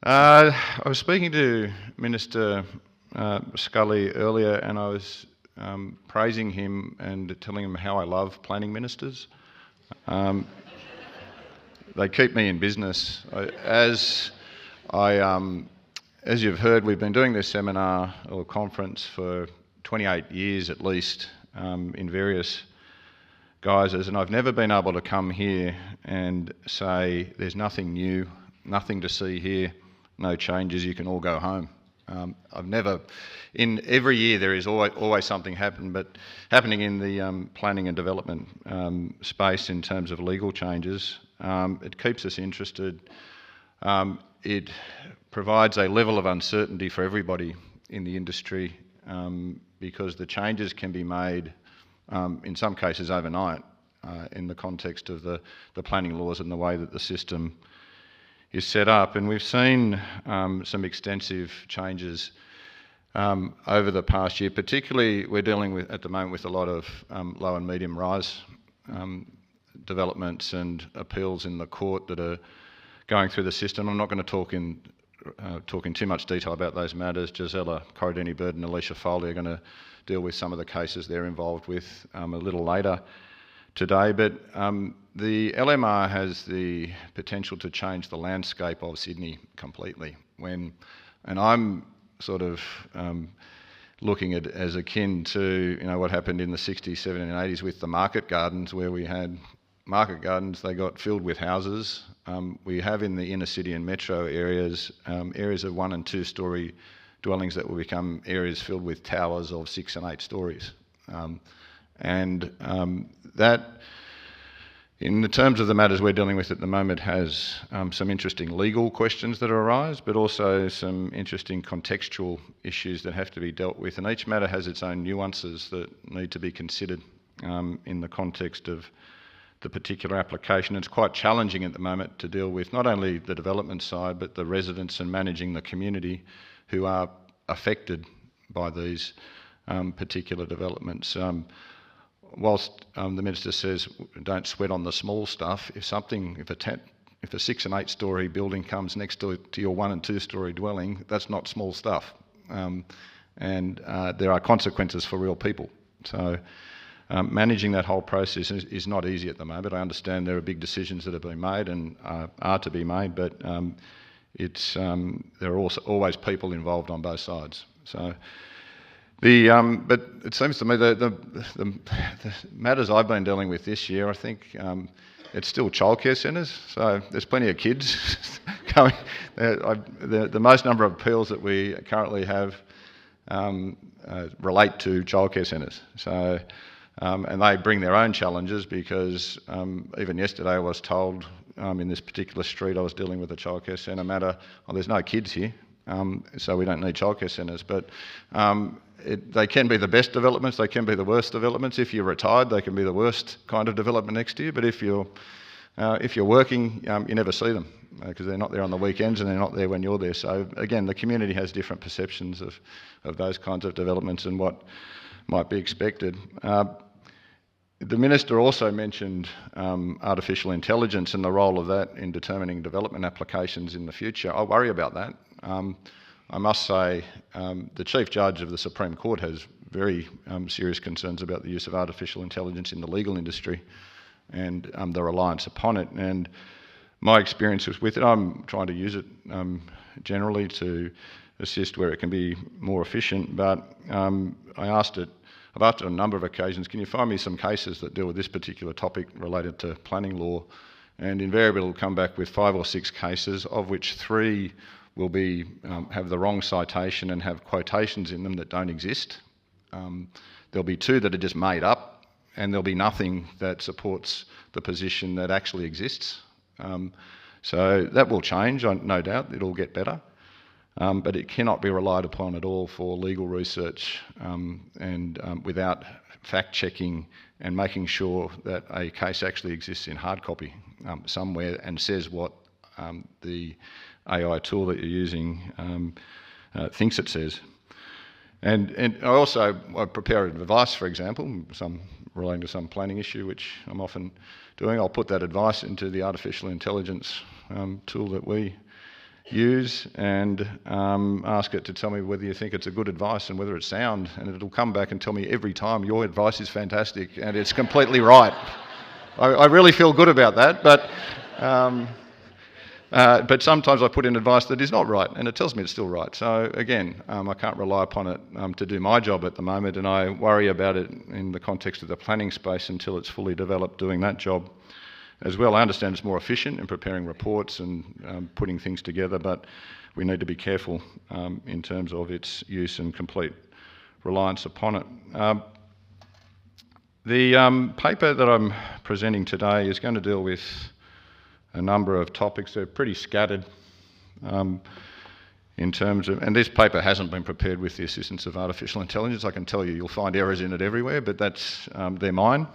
I was speaking to Minister Scully earlier, and I was praising him and telling him how I love planning ministers. Um, they keep me in business. As you've heard, we've been doing this seminar or conference for 28 years at least, in various guises, and I've never been able to come here and say there's nothing new, nothing to see here, no changes, you can all go home. I've never, in every year there is always something happening in the planning and development space in terms of legal changes. It keeps us interested. It provides a level of uncertainty for everybody in the industry because the changes can be made in some cases overnight in the context of the planning laws and the way that the system is set up. And we've seen some extensive changes over the past year. Particularly, we're dealing with, at the moment, with a lot of low and medium rise developments and appeals in the court that are going through the system. I'm not going to talk in too much detail about those matters. Gisela Corradini-Bird and Alicia Foley are going to deal with some of the cases they're involved with a little later today. But the LMR has the potential to change the landscape of Sydney completely. And I'm sort of looking at it as akin to what happened in the 60s, 70s and 80s with the market gardens, where we had market gardens, they got filled with houses. We have in the inner city and metro areas, areas of 1 and 2 story dwellings that will become areas filled with towers of 6 and 8 stories. That, in the terms of the matters we're dealing with at the moment, has some interesting legal questions that arise, but also some interesting contextual issues that have to be dealt with. And each matter has its own nuances that need to be considered in the context of the particular application. It's quite challenging at the moment to deal with not only the development side, but the residents and managing the community who are affected by these particular developments. Whilst the Minister says don't sweat on the small stuff, if a 6 and 8 story building comes next to your 1 and 2 story dwelling, that's not small stuff. There are consequences for real people. So managing that whole process is not easy at the moment. I understand there are big decisions that have been made and are to be made, but there are also always people involved on both sides. So but it seems to me the matters I've been dealing with this year, I think it's still childcare centres. So there's plenty of kids going. The most number of appeals that we currently have relate to childcare centres. So and they bring their own challenges because even yesterday I was told in this particular street I was dealing with a childcare centre matter, there's no kids here, so we don't need childcare centres. But they can be the best developments, they can be the worst developments. If you're retired, they can be the worst kind of development next to you. But if you're working, you never see them because they're not there on the weekends and they're not there when you're there. So again, the community has different perceptions of those kinds of developments and what might be expected. The Minister also mentioned artificial intelligence and the role of that in determining development applications in the future. I worry about that. I must say the Chief Judge of the Supreme Court has very serious concerns about the use of artificial intelligence in the legal industry and the reliance upon it. And my experience was with it, I'm trying to use it generally to assist where it can be more efficient, but I've asked it on a number of occasions, can you find me some cases that deal with this particular topic related to planning law? And invariably it'll come back with 5 or 6 cases, of which 3 will be have the wrong citation and have quotations in them that don't exist. There'll be 2 that are just made up, and there'll be nothing that supports the position that actually exists. So that will change, no doubt, it'll get better. But it cannot be relied upon at all for legal research and without fact-checking and making sure that a case actually exists in hard copy somewhere and says what the AI tool that you're using thinks it says. And I prepare advice, for example, relating to some planning issue, which I'm often doing. I'll put that advice into the artificial intelligence tool that we use, and ask it to tell me whether you think it's a good advice and whether it's sound, and it'll come back and tell me every time your advice is fantastic and it's completely right. I really feel good about that, but sometimes I put in advice that is not right, and it tells me it's still right. So again, I can't rely upon it to do my job at the moment, and I worry about it in the context of the planning space until it's fully developed doing that job as well. I understand it's more efficient in preparing reports and putting things together, but we need to be careful in terms of its use and complete reliance upon it. The paper that I'm presenting today is going to deal with a number of topics. They're pretty scattered in terms of, and this paper hasn't been prepared with the assistance of artificial intelligence. I can tell you, you'll find errors in it everywhere, but that's, they're mine.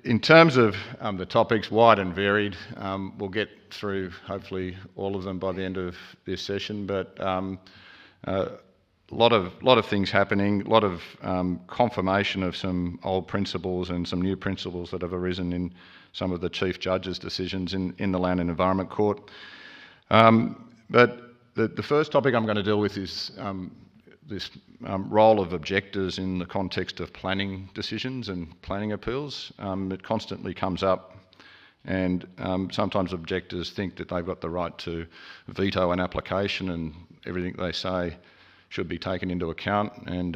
In terms of the topics, wide and varied, we'll get through hopefully all of them by the end of this session, but a lot of things happening, a lot of confirmation of some old principles and some new principles that have arisen in some of the Chief Judge's decisions in the Land and Environment Court. But the first topic I'm going to deal with is this role of objectors in the context of planning decisions and planning appeals. It constantly comes up, and sometimes objectors think that they've got the right to veto an application and everything they say should be taken into account. And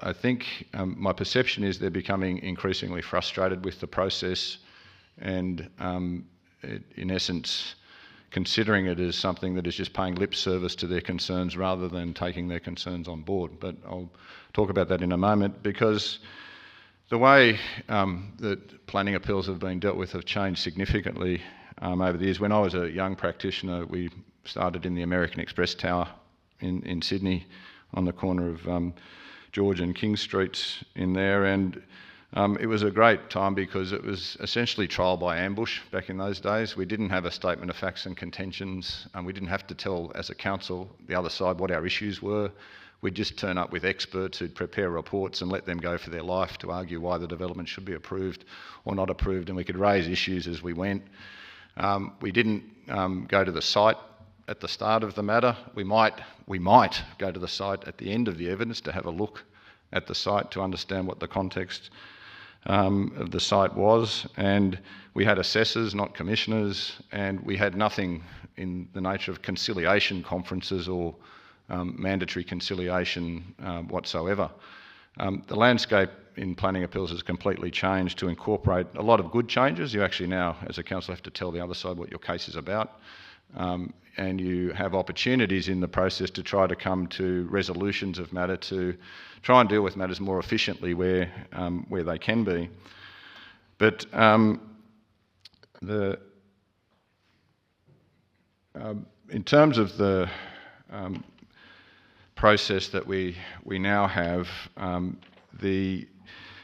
I think my perception is they're becoming increasingly frustrated with the process and in essence considering it as something that is just paying lip service to their concerns rather than taking their concerns on board. But I'll talk about that in a moment, because the way that planning appeals have been dealt with have changed significantly over the years. When I was a young practitioner, we started in the American Express Tower in Sydney on the corner of George and King Streets in there, and it was a great time because it was essentially trial by ambush back in those days. We didn't have a statement of facts and contentions, and we didn't have to tell as a council the other side what our issues were. We'd just turn up with experts who'd prepare reports and let them go for their life to argue why the development should be approved or not approved, and we could raise issues as we went. We didn't go to the site at the start of the matter. We might go to the site at the end of the evidence to have a look at the site to understand what the context of the site was, and we had assessors, not commissioners, and we had nothing in the nature of conciliation conferences or mandatory conciliation whatsoever. The landscape in planning appeals has completely changed to incorporate a lot of good changes. You actually now, as a council, have to tell the other side what your case is about, and you have opportunities in the process to try to come to resolutions of matter, to try and deal with matters more efficiently where they can be. But in terms of the process that we now have, the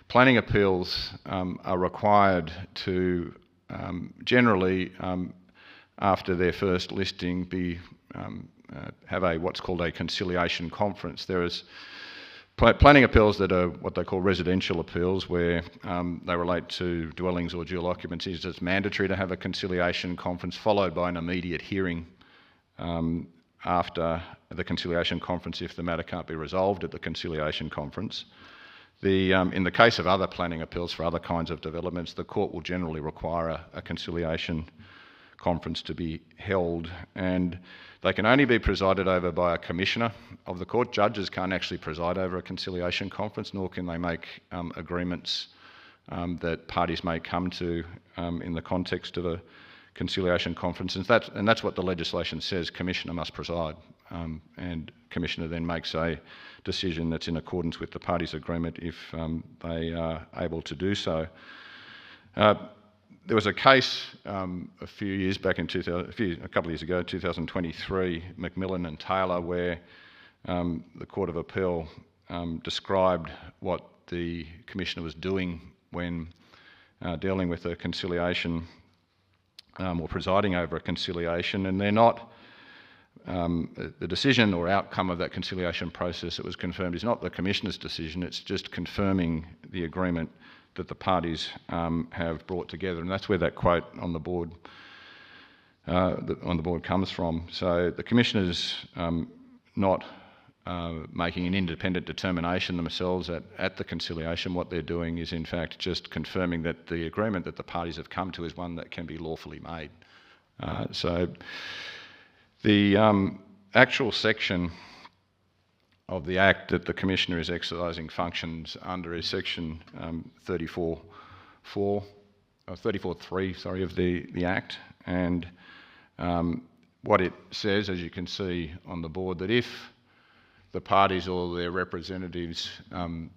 planning appeals are required to generally, after their first listing, have what's called a conciliation conference. There is planning appeals that are what they call residential appeals, where they relate to dwellings or dual occupancies. It's mandatory to have a conciliation conference followed by an immediate hearing after the conciliation conference if the matter can't be resolved at the conciliation conference. In the case of other planning appeals for other kinds of developments, the court will generally require a conciliation conference to be held, and they can only be presided over by a commissioner of the court. Judges can't actually preside over a conciliation conference, nor can they make agreements that parties may come to in the context of a conciliation conference, and that's what the legislation says. Commissioner must preside, and Commissioner then makes a decision that's in accordance with the parties' agreement if they are able to do so. There was a case a few years back a couple of years ago, 2023, McMillan and Taylor, where the Court of Appeal described what the Commissioner was doing when dealing with a conciliation or presiding over a conciliation, and they're not, the decision or outcome of that conciliation process that was confirmed is not the Commissioner's decision, it's just confirming the agreement that the parties have brought together, and that's where that quote on the board comes from. So the Commissioners not making an independent determination themselves at the conciliation. What they're doing is in fact just confirming that the agreement that the parties have come to is one that can be lawfully made. So the actual section of the Act that the Commissioner is exercising functions under is section 34.3 of the Act, and what it says, as you can see on the board, that if the parties or their representatives come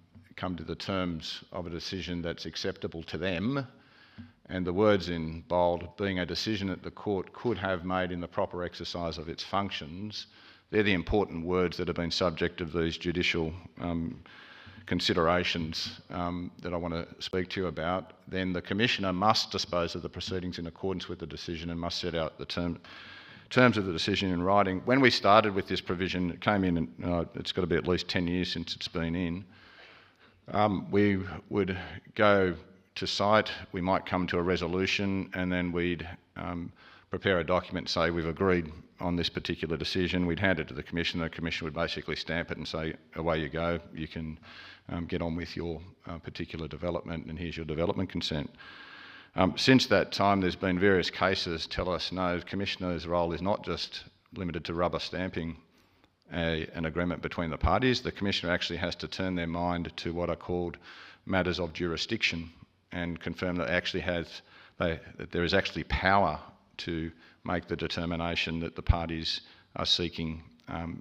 to the terms of a decision that's acceptable to them, and the words in bold, being a decision that the court could have made in the proper exercise of its functions, they're the important words that have been subject of these judicial considerations that I want to speak to you about. Then the Commissioner must dispose of the proceedings in accordance with the decision and must set out the terms of the decision in writing. When we started with this provision, it came in, it's got to be at least 10 years since it's been in, we would go to site, we might come to a resolution, and then we'd prepare a document, say we've agreed on this particular decision, we'd hand it to the Commissioner would basically stamp it and say, away you go, you can get on with your particular development, and here's your development consent. Since that time, there's been various cases tell us, no, the Commissioner's role is not just limited to rubber stamping an agreement between the parties. The Commissioner actually has to turn their mind to what are called matters of jurisdiction and confirm that that there is actually power to make the determination that the parties are seeking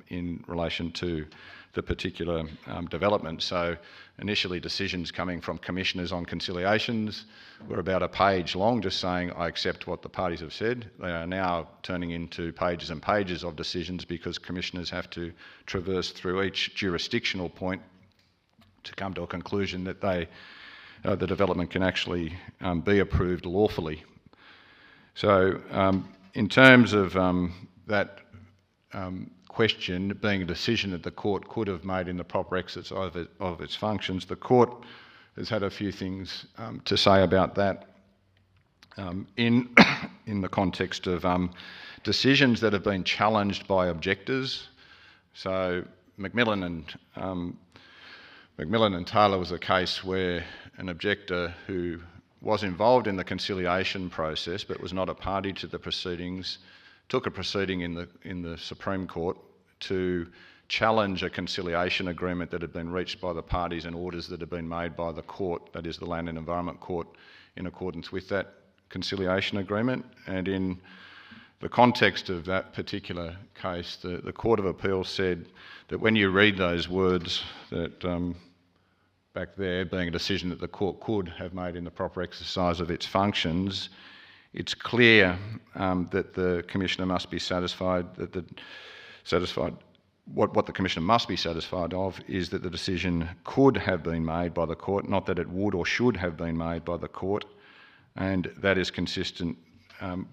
in relation to the particular development. So initially decisions coming from Commissioners on conciliations were about a page long, just saying, I accept what the parties have said. They are now turning into pages and pages of decisions because Commissioners have to traverse through each jurisdictional point to come to a conclusion that the development can actually be approved lawfully. So in terms of that question being a decision that the court could have made in the proper exercise of its functions, the court has had a few things to say about that in the context of decisions that have been challenged by objectors. So Macmillan and Taylor was a case where an objector who was involved in the conciliation process but was not a party to the proceedings took a proceeding in the Supreme Court to challenge a conciliation agreement that had been reached by the parties and orders that had been made by the court, that is the Land and Environment Court, in accordance with that conciliation agreement. And in the context of that particular case, the Court of Appeal said that when you read those words, that back there being a decision that the court could have made in the proper exercise of its functions, it's clear that the Commissioner must be satisfied what the Commissioner must be satisfied of is that the decision could have been made by the court, not that it would or should have been made by the court, and that is consistent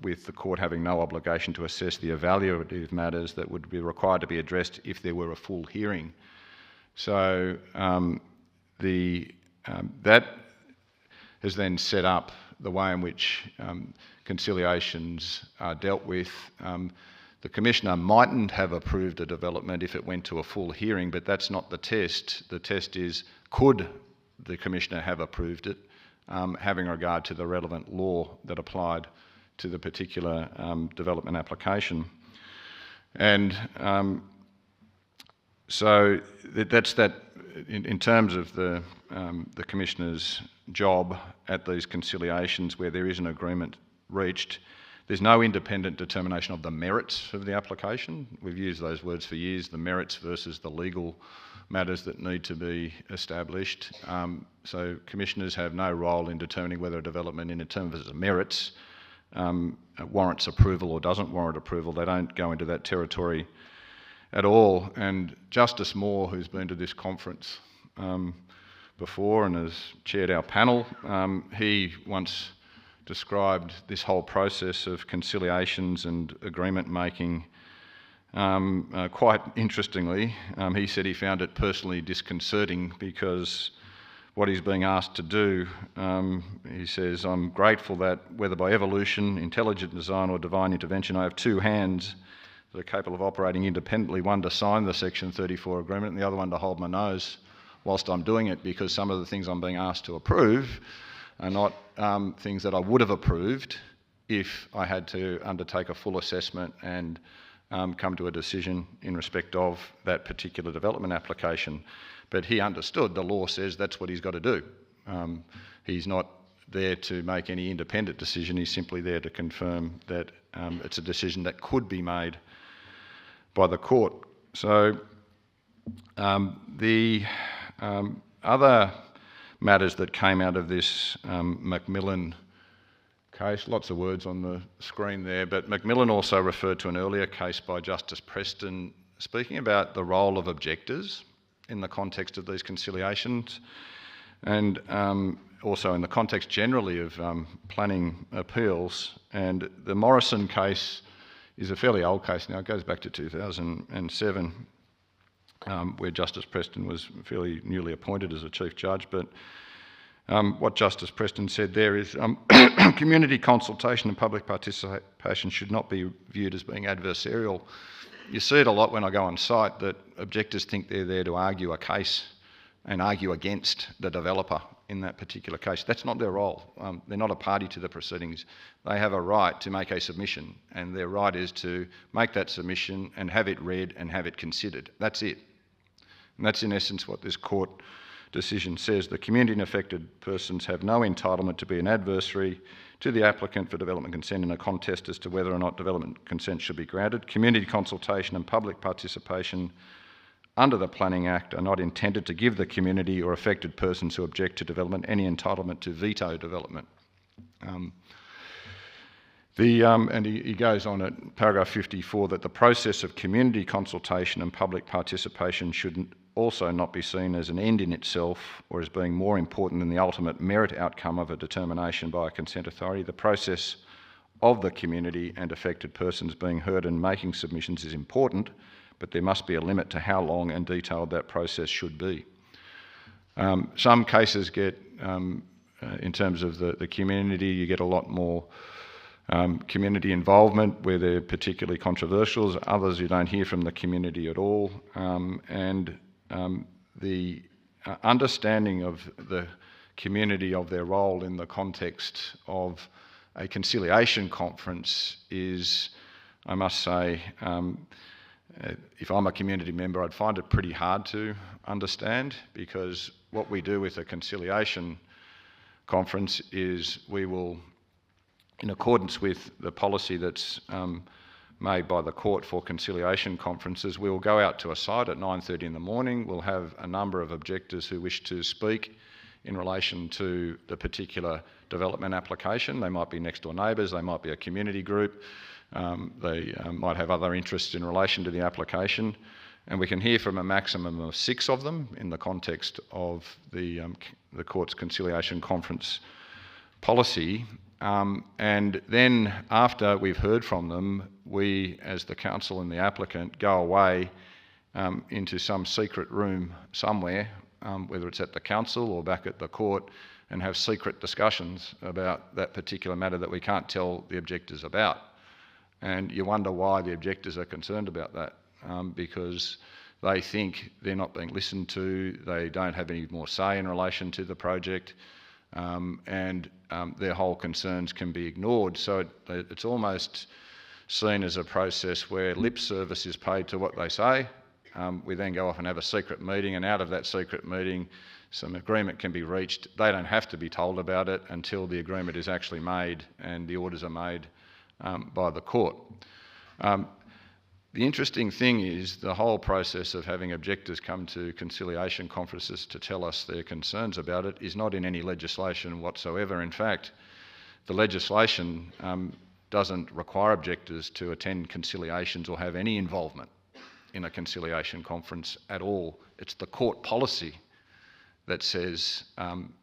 with the court having no obligation to assess the evaluative matters that would be required to be addressed if there were a full hearing. So that has then set up the way in which conciliations are dealt with. The Commissioner mightn't have approved a development if it went to a full hearing, but that's not the test. The test is, could the Commissioner have approved it, having regard to the relevant law that applied to the particular development application. And so that's that. In terms of the Commissioner's job at these conciliations where there is an agreement reached, there's no independent determination of the merits of the application. We've used those words for years, the merits versus the legal matters that need to be established. So Commissioners have no role in determining whether a development in terms of its merits warrants approval or doesn't warrant approval. They don't go into that territory at all. And Justice Moore, who's been to this conference before and has chaired our panel, he once described this whole process of conciliations and agreement making quite interestingly. He said he found it personally disconcerting because what he's being asked to do. He says, I'm grateful that whether by evolution, intelligent design or divine intervention, I have two hands that are capable of operating independently, one to sign the Section 34 agreement and the other one to hold my nose whilst I'm doing it, because some of the things I'm being asked to approve are not things that I would have approved if I had to undertake a full assessment and come to a decision in respect of that particular development application. But he understood the law says that's what he's got to do. He's not there to make any independent decision, he's simply there to confirm that it's a decision that could be made by the court. So the other matters that came out of this Macmillan case, lots of words on the screen there, but Macmillan also referred to an earlier case by Justice Preston speaking about the role of objectors in the context of these conciliations, and also in the context generally of planning appeals. And the Morrison case is a fairly old case now, it goes back to 2007, where Justice Preston was fairly newly appointed as a Chief Judge. But what Justice Preston said there is community consultation and public participation should not be viewed as being adversarial. You see it a lot when I go on site, that objectors think they're there to argue a case and argue against the developer in that particular case. That's not their role. They're not a party to the proceedings. They have a right to make a submission, and their right is to make that submission and have it read and have it considered. That's it. And that's in essence what this court decision says. The community and affected persons have no entitlement to be an adversary to the applicant for development consent in a contest as to whether or not development consent should be granted. Community consultation and public participation under the Planning Act are not intended to give the community or affected persons who object to development any entitlement to veto development. And he goes on at paragraph 54 that the process of community consultation and public participation should also not be seen as an end in itself or as being more important than the ultimate merit outcome of a determination by a consent authority. The process of the community and affected persons being heard and making submissions is important, but there must be a limit to how long and detailed that process should be. Some cases get, in terms of the community, you get a lot more community involvement where they're particularly controversial. Others you don't hear from the community at all. The understanding of the community of their role in the context of a conciliation conference is, I must say, if I'm a community member, I'd find it pretty hard to understand, because what we do with a conciliation conference is we will, in accordance with the policy that's made by the court for conciliation conferences, we will go out to a site at 9:30 in the morning. We'll have a number of objectors who wish to speak in relation to the particular development application. They might be next door neighbours, they might be a community group, they might have other interests in relation to the application, and we can hear from a maximum of 6 of them in the context of the court's conciliation conference policy. And then after we've heard from them, we, as the council and the applicant, go away into some secret room somewhere, whether it's at the council or back at the court, and have secret discussions about that particular matter that we can't tell the objectors about. And you wonder why the objectors are concerned about that, because they think they're not being listened to, they don't have any more say in relation to the project, and their whole concerns can be ignored. So it's almost seen as a process where lip service is paid to what they say. We then go off and have a secret meeting, and out of that secret meeting some agreement can be reached. They don't have to be told about it until the agreement is actually made and the orders are made by the court. The interesting thing is the whole process of having objectors come to conciliation conferences to tell us their concerns about it is not in any legislation whatsoever. In fact, the legislation doesn't require objectors to attend conciliations or have any involvement in a conciliation conference at all. It's the court policy that says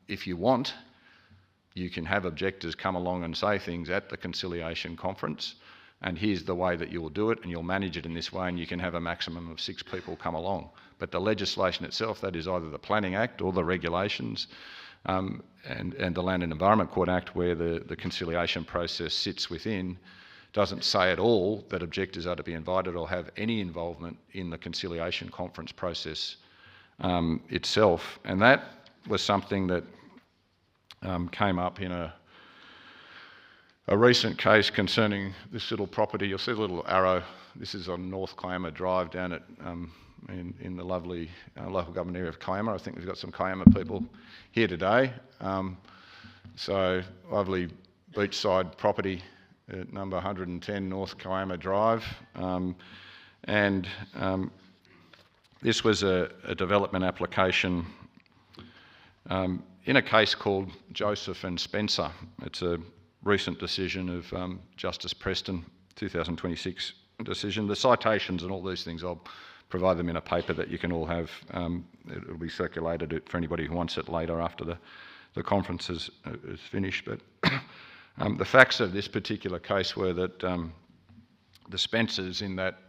if you want, you can have objectors come along and say things at the conciliation conference, and here's the way that you will do it, and you'll manage it in this way, and you can have a maximum of 6 people come along. But the legislation itself, that is either the Planning Act or the regulations, and the Land and Environment Court Act, where the conciliation process sits within, doesn't say at all that objectors are to be invited or have any involvement in the conciliation conference process itself. And that was something that came up in a recent case concerning this little property. You'll see the little arrow. This is on North Kiama Drive down at in the lovely local government area of Kiama. I think we've got some Kiama people here today. So lovely beachside property at number 110 North Kiama Drive. This was a development application in a case called Joseph and Spencer. It's a recent decision of Justice Preston, 2026 decision. The citations and all these things, I'll provide them in a paper that you can all have. It'll be circulated for anybody who wants it later after the conference is finished. But the facts of this particular case were that the Spencers in that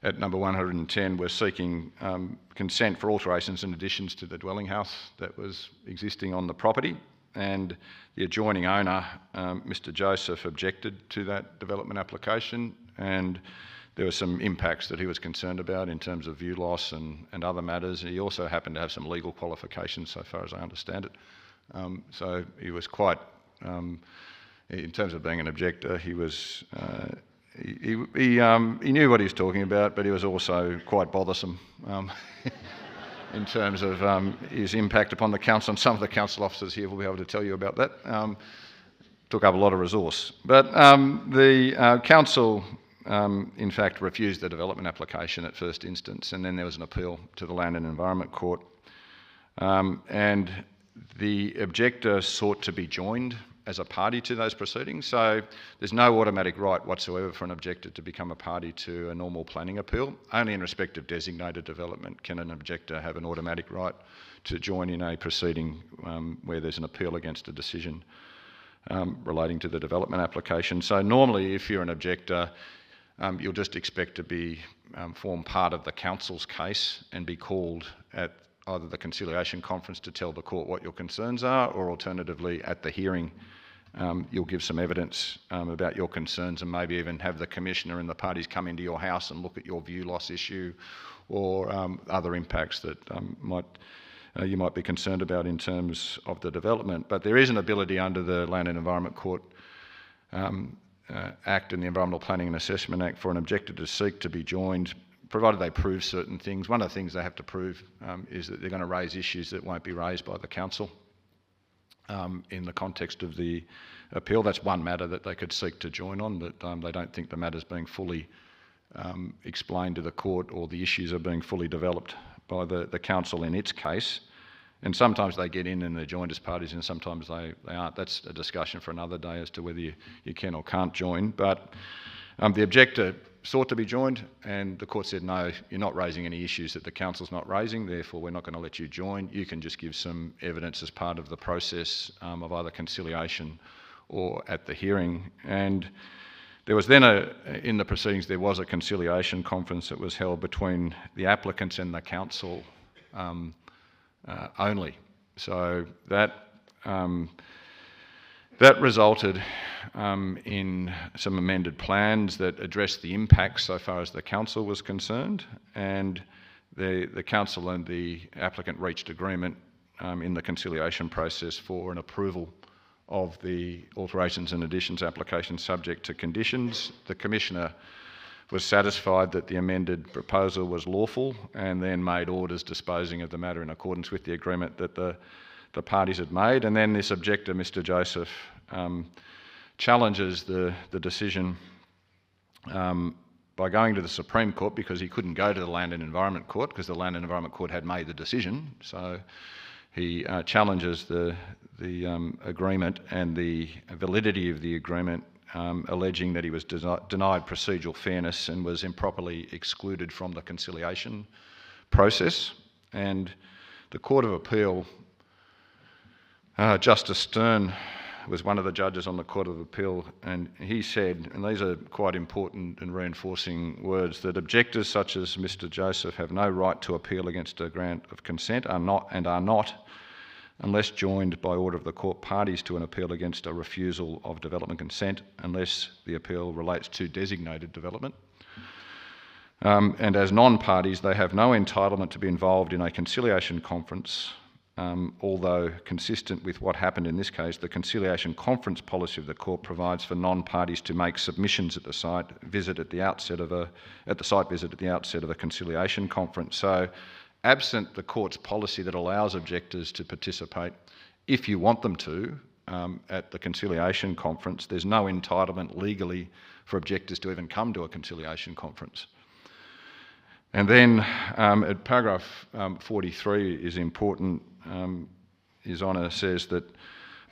at number 110 were seeking consent for alterations and additions to the dwelling house that was existing on the property, and the adjoining owner, Mr. Joseph, objected to that development application, and there were some impacts that he was concerned about in terms of view loss and other matters. He also happened to have some legal qualifications, so far as I understand it. So he was quite, in terms of being an objector, he was he knew what he was talking about, but he was also quite bothersome in terms of his impact upon the council, and some of the council officers here will be able to tell you about that. Took up a lot of resource. But the council, in fact, refused the development application at first instance, and then there was an appeal to the Land and Environment Court. And the objector sought to be joined as a party to those proceedings. So there's no automatic right whatsoever for an objector to become a party to a normal planning appeal. Only in respect of designated development can an objector have an automatic right to join in a proceeding where there's an appeal against a decision relating to the development application. So normally, if you're an objector, you'll just expect to form part of the council's case and be called at either the conciliation conference to tell the court what your concerns are, or alternatively at the hearing you'll give some evidence about your concerns, and maybe even have the commissioner and the parties come into your house and look at your view loss issue or other impacts that you might be concerned about in terms of the development. But there is an ability under the Land and Environment Court Act and the Environmental Planning and Assessment Act for an objector to seek to be joined, provided they prove certain things. One of the things they have to prove is that they're going to raise issues that won't be raised by the council in the context of the appeal. That's one matter that they could seek to join on, that they don't think the matter's being fully explained to the court, or the issues are being fully developed by the council in its case. And sometimes they get in and they're joined as parties, and sometimes they aren't. That's a discussion for another day as to whether you can or can't join. But the objector sought to be joined, and the court said, no, you're not raising any issues that the council's not raising, therefore we're not going to let you join. You can just give some evidence as part of the process of either conciliation or at the hearing. And there was then in the proceedings, there was a conciliation conference that was held between the applicants and the council only. So that resulted in some amended plans that addressed the impacts so far as the council was concerned, and the council and the applicant reached agreement in the conciliation process for an approval of the alterations and additions application subject to conditions. The Commissioner was satisfied that the amended proposal was lawful, and then made orders disposing of the matter in accordance with the agreement that the parties had made. And then this objector, Mr. Joseph, challenges the decision by going to the Supreme Court, because he couldn't go to the Land and Environment Court because the Land and Environment Court had made the decision. So he challenges the agreement and the validity of the agreement, alleging that he was denied procedural fairness and was improperly excluded from the conciliation process. And the Court of Appeal, Justice Stern, was one of the judges on the Court of Appeal, and he said, and these are quite important and reinforcing words, that objectors such as Mr. Joseph have no right to appeal against a grant of consent, are not, unless joined by order of the court, parties to an appeal against a refusal of development consent, unless the appeal relates to designated development. And as non-parties, they have no entitlement to be involved in a conciliation conference, although consistent with what happened in this case, the conciliation conference policy of the court provides for non-parties to make submissions at the site visit at the outset of a conciliation conference. So, absent the court's policy that allows objectors to participate, if you want them to, at the conciliation conference, there's no entitlement legally for objectors to even come to a conciliation conference. And then at paragraph 43 is important. His Honour says that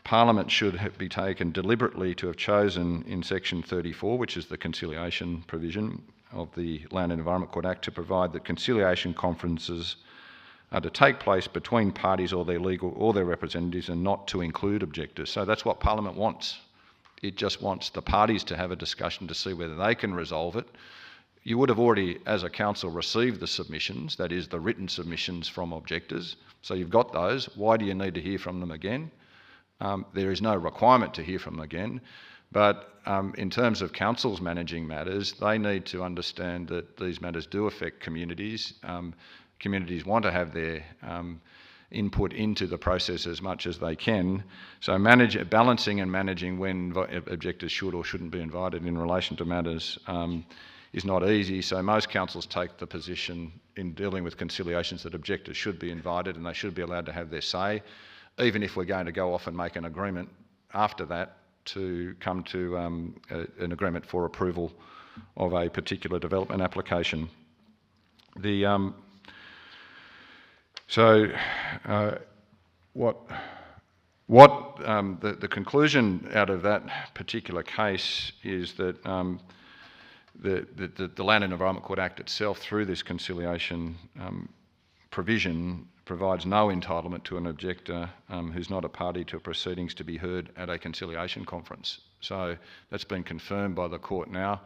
Parliament should be taken deliberately to have chosen in section 34, which is the conciliation provision of the Land and Environment Court Act, to provide that conciliation conferences are to take place between parties or their legal or their representatives, and not to include objectors. So that's what Parliament wants. It just wants the parties to have a discussion to see whether they can resolve it. You would have already, as a council, received the submissions, that is the written submissions from objectors. So you've got those. Why do you need to hear from them again? There is no requirement to hear from them again. But in terms of councils managing matters, they need to understand that these matters do affect communities. Communities want to have their input into the process as much as they can. So balancing and managing when objectors should or shouldn't be invited in relation to matters is not easy. So most councils take the position in dealing with conciliations that objectors should be invited and they should be allowed to have their say, even if we're going to go off and make an agreement after that to come to an agreement for approval of a particular development application. The conclusion out of that particular case is that the Land and Environment Court Act itself, through this conciliation provision, provides no entitlement to an objector who's not a party to proceedings to be heard at a conciliation conference. So that's been confirmed by the court now,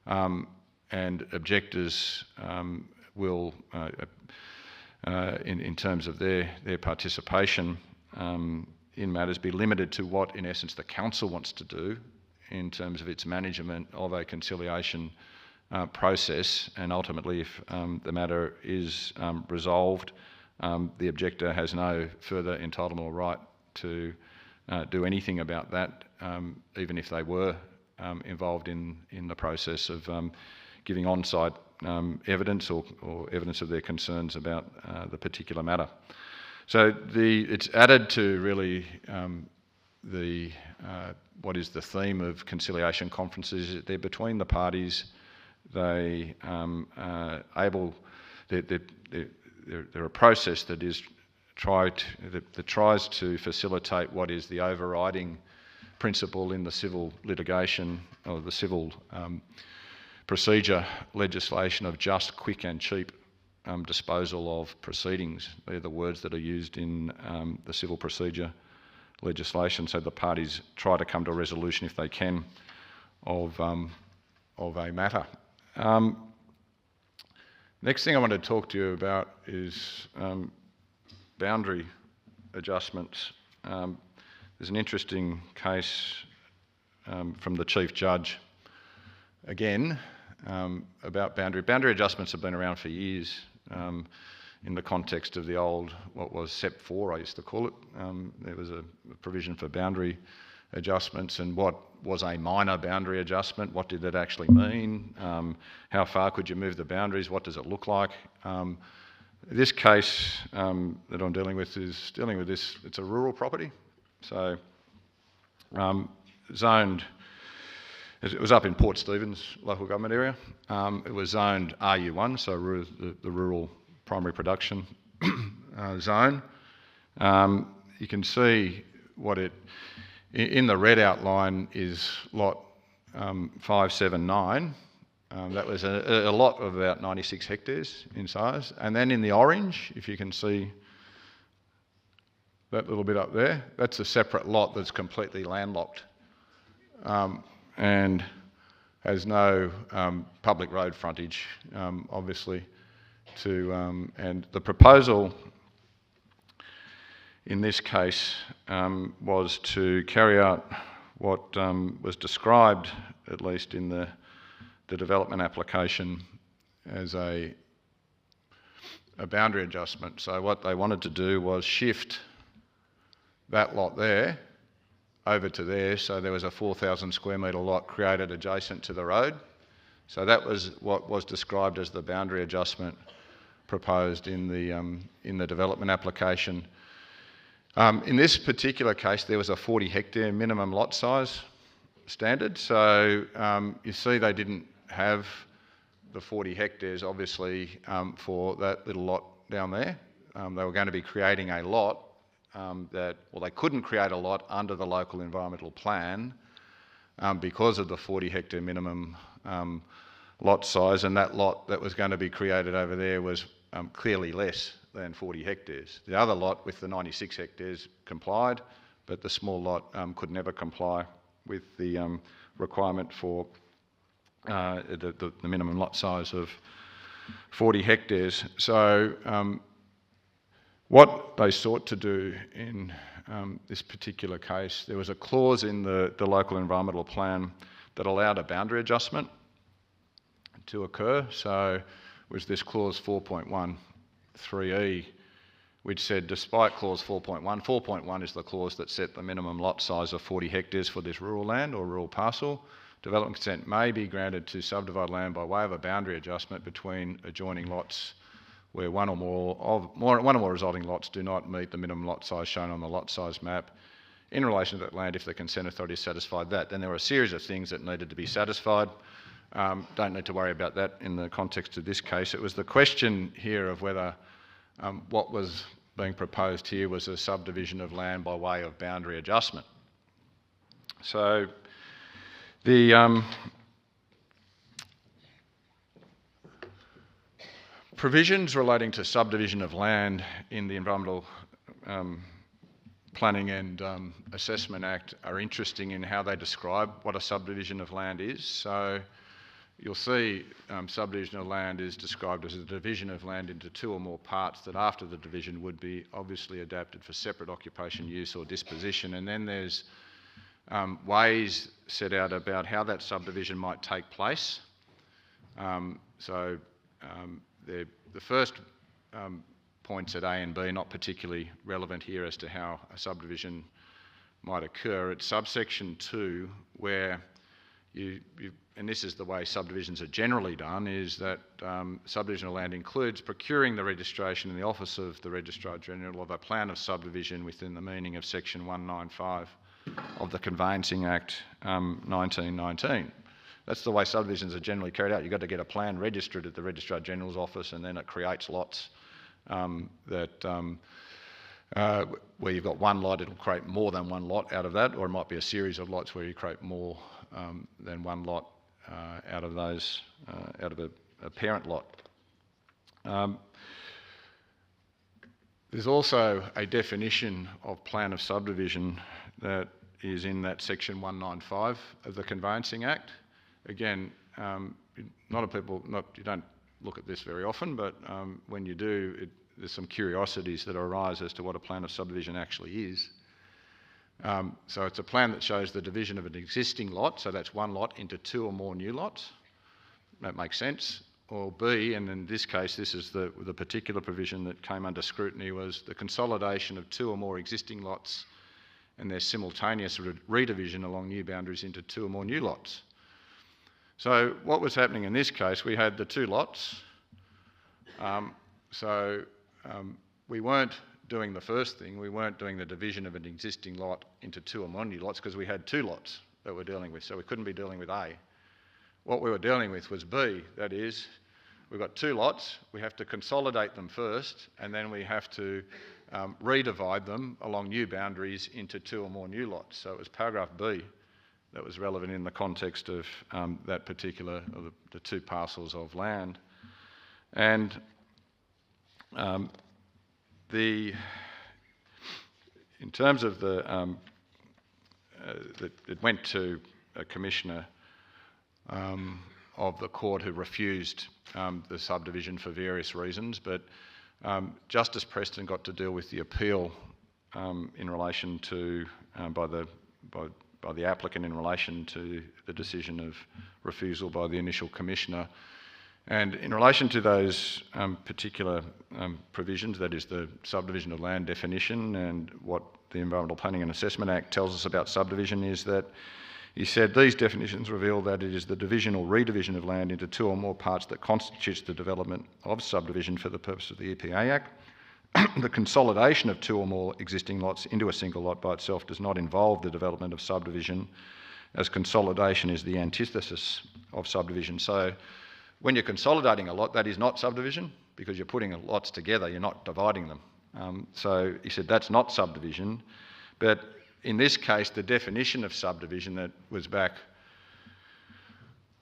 and objectors will, in terms of their participation in matters, be limited to what, in essence, the council wants to do in terms of its management of a conciliation process, and ultimately if the matter is resolved, the objector has no further entitlement or right to do anything about that, even if they were involved in the process of giving on-site evidence or evidence of their concerns about the particular matter. So it's added to really what is the theme of conciliation conferences. They're between the parties. They're a process that tries to facilitate what is the overriding principle in the civil litigation or the civil procedure legislation of just, quick and cheap disposal of proceedings. They're the words that are used in the civil procedure legislation, so the parties try to come to a resolution if they can of a matter. Next thing I want to talk to you about is boundary adjustments. There's an interesting case from the Chief Judge, again, about boundary adjustments have been around for years in the context of the old, what was SEP 4, I used to call it. There was a provision for boundary adjustments, and what was a minor boundary adjustment, what did that actually mean, how far could you move the boundaries, what does it look like. This case that I'm dealing with is dealing with this. It's a rural property, so zoned. It was up in Port Stephens local government area. It was zoned RU1, so the rural primary production zone. You can see what it, in the red outline is lot 579. That was a lot of about 96 hectares in size. And then in the orange, if you can see that little bit up there, that's a separate lot that's completely landlocked and has no public road frontage, obviously. And the proposal in this case was to carry out what was described, at least in the development application, as a boundary adjustment. So what they wanted to do was shift that lot there over to there, so there was a 4,000 square metre lot created adjacent to the road. So that was what was described as the boundary adjustment proposed in the development application. In this particular case, there was a 40 hectare minimum lot size standard. So you see they didn't have the 40 hectares, obviously, for that little lot down there. They were going to be creating a lot they couldn't create a lot under the local environmental plan because of the 40 hectare minimum lot size, and that lot that was going to be created over there was clearly less than 40 hectares. The other lot with the 96 hectares complied, but the small lot could never comply with the requirement for the minimum lot size of 40 hectares. So what they sought to do in this particular case, there was a clause in the local environmental plan that allowed a boundary adjustment to occur. So it was this clause 4.13e, which said despite clause 4.1, 4.1 is the clause that set the minimum lot size of 40 hectares for this rural land or rural parcel, development consent may be granted to subdivide land by way of a boundary adjustment between adjoining lots where one or more resulting lots do not meet the minimum lot size shown on the lot size map in relation to that land if the consent authority satisfied that. Then there were a series of things that needed to be satisfied. Don't need to worry about that in the context of this case. It was the question here of whether what was being proposed here was a subdivision of land by way of boundary adjustment. So the provisions relating to subdivision of land in the Environmental Planning and Assessment Act are interesting in how they describe what a subdivision of land is. So you'll see subdivision of land is described as a division of land into two or more parts that after the division would be obviously adapted for separate occupation, use or disposition. And then there's ways set out about how that subdivision might take place. The first points at A and B are not particularly relevant here as to how a subdivision might occur. It's subsection 2 where and this is the way subdivisions are generally done, is that subdivision of land includes procuring the registration in the Office of the Registrar General of a plan of subdivision within the meaning of section 195 of the Conveyancing Act 1919. That's the way subdivisions are generally carried out. You've got to get a plan registered at the Registrar General's office, and then it creates lots where you've got one lot, it'll create more than one lot out of that, or it might be a series of lots where you create more than one lot out of those, out of a parent lot. There's also a definition of plan of subdivision that is in that section 195 of the Conveyancing Act. Again, you don't look at this very often, but when you do, there's some curiosities that arise as to what a plan of subdivision actually is. So it's a plan that shows the division of an existing lot, so that's one lot, into two or more new lots. That makes sense. Or B, and in this case, this is the particular provision that came under scrutiny, was the consolidation of two or more existing lots and their simultaneous redivision along new boundaries into two or more new lots. So what was happening in this case, we had the two lots. We weren't doing the first thing, we weren't doing the division of an existing lot into two or more new lots because we had two lots that we're dealing with, so we couldn't be dealing with A. What we were dealing with was B, that is, we've got two lots, we have to consolidate them first, and then we have to redivide them along new boundaries into two or more new lots. So it was paragraph B that was relevant in the context of that particular, of the two parcels of land. And in terms of it went to a commissioner of the court who refused the subdivision for various reasons, but Justice Preston got to deal with the appeal in relation to by the applicant in relation to the decision of refusal by the initial commissioner. And in relation to those particular provisions, that is the subdivision of land definition and what the Environmental Planning and Assessment Act tells us about subdivision, is that he said these definitions reveal that it is the division or redivision of land into two or more parts that constitutes the development of subdivision for the purpose of the EPA Act. The consolidation of two or more existing lots into a single lot by itself does not involve the development of subdivision, as consolidation is the antithesis of subdivision. So when you're consolidating a lot, that is not subdivision, because you're putting lots together, you're not dividing them. So he said that's not subdivision, but in this case, the definition of subdivision that was back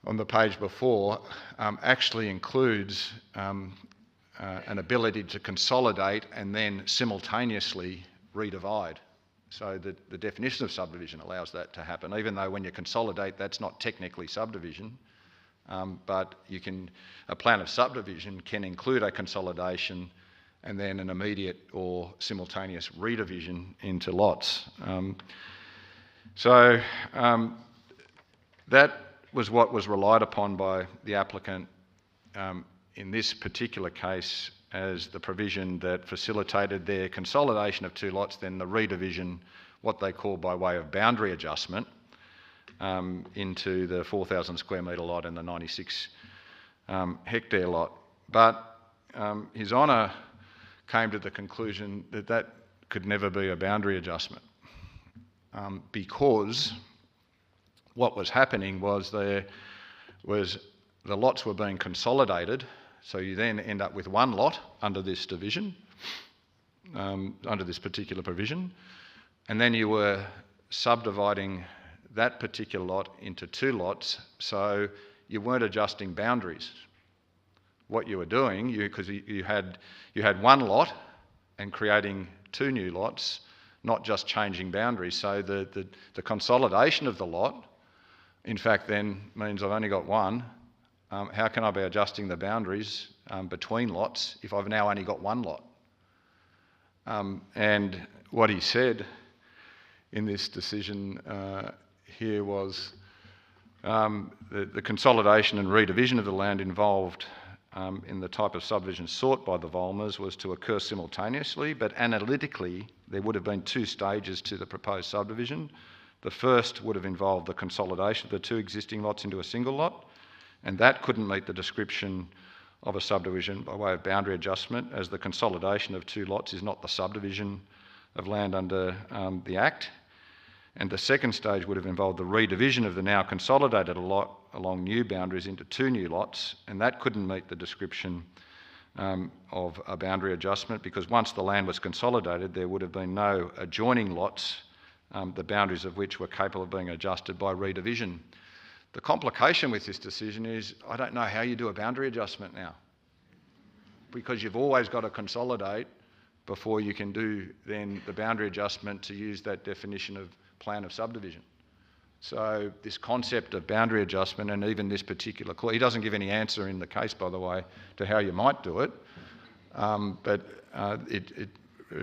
on the page before actually includes an ability to consolidate and then simultaneously redivide. So the definition of subdivision allows that to happen, even though when you consolidate, that's not technically subdivision. But a plan of subdivision can include a consolidation and then an immediate or simultaneous redivision into lots. That was what was relied upon by the applicant in this particular case as the provision that facilitated their consolidation of two lots, then the redivision, what they call by way of boundary adjustment, into the 4,000 square metre lot and the 96 hectare lot. But His Honour came to the conclusion that that could never be a boundary adjustment because what was happening was the lots were being consolidated, so you then end up with one lot under this division, under this particular provision, and then you were subdividing that particular lot into two lots, so you weren't adjusting boundaries. What you were doing, because you had one lot and creating two new lots, not just changing boundaries. So the consolidation of the lot, in fact, then means I've only got one. How can I be adjusting the boundaries between lots if I've now only got one lot? And what he said in this decision here was the consolidation and redivision of the land involved in the type of subdivision sought by the Volmers was to occur simultaneously, but analytically there would have been two stages to the proposed subdivision. The first would have involved the consolidation of the two existing lots into a single lot, and that couldn't meet the description of a subdivision by way of boundary adjustment, as the consolidation of two lots is not the subdivision of land under the Act. And the second stage would have involved the redivision of the now consolidated lot along new boundaries into two new lots, and that couldn't meet the description of a boundary adjustment, because once the land was consolidated, there would have been no adjoining lots, the boundaries of which were capable of being adjusted by redivision. The complication with this decision is I don't know how you do a boundary adjustment now, because you've always got to consolidate before you can do then the boundary adjustment to use that definition of plan of subdivision. So this concept of boundary adjustment, and even this particular clause, he doesn't give any answer in the case, by the way, to how you might do it, but it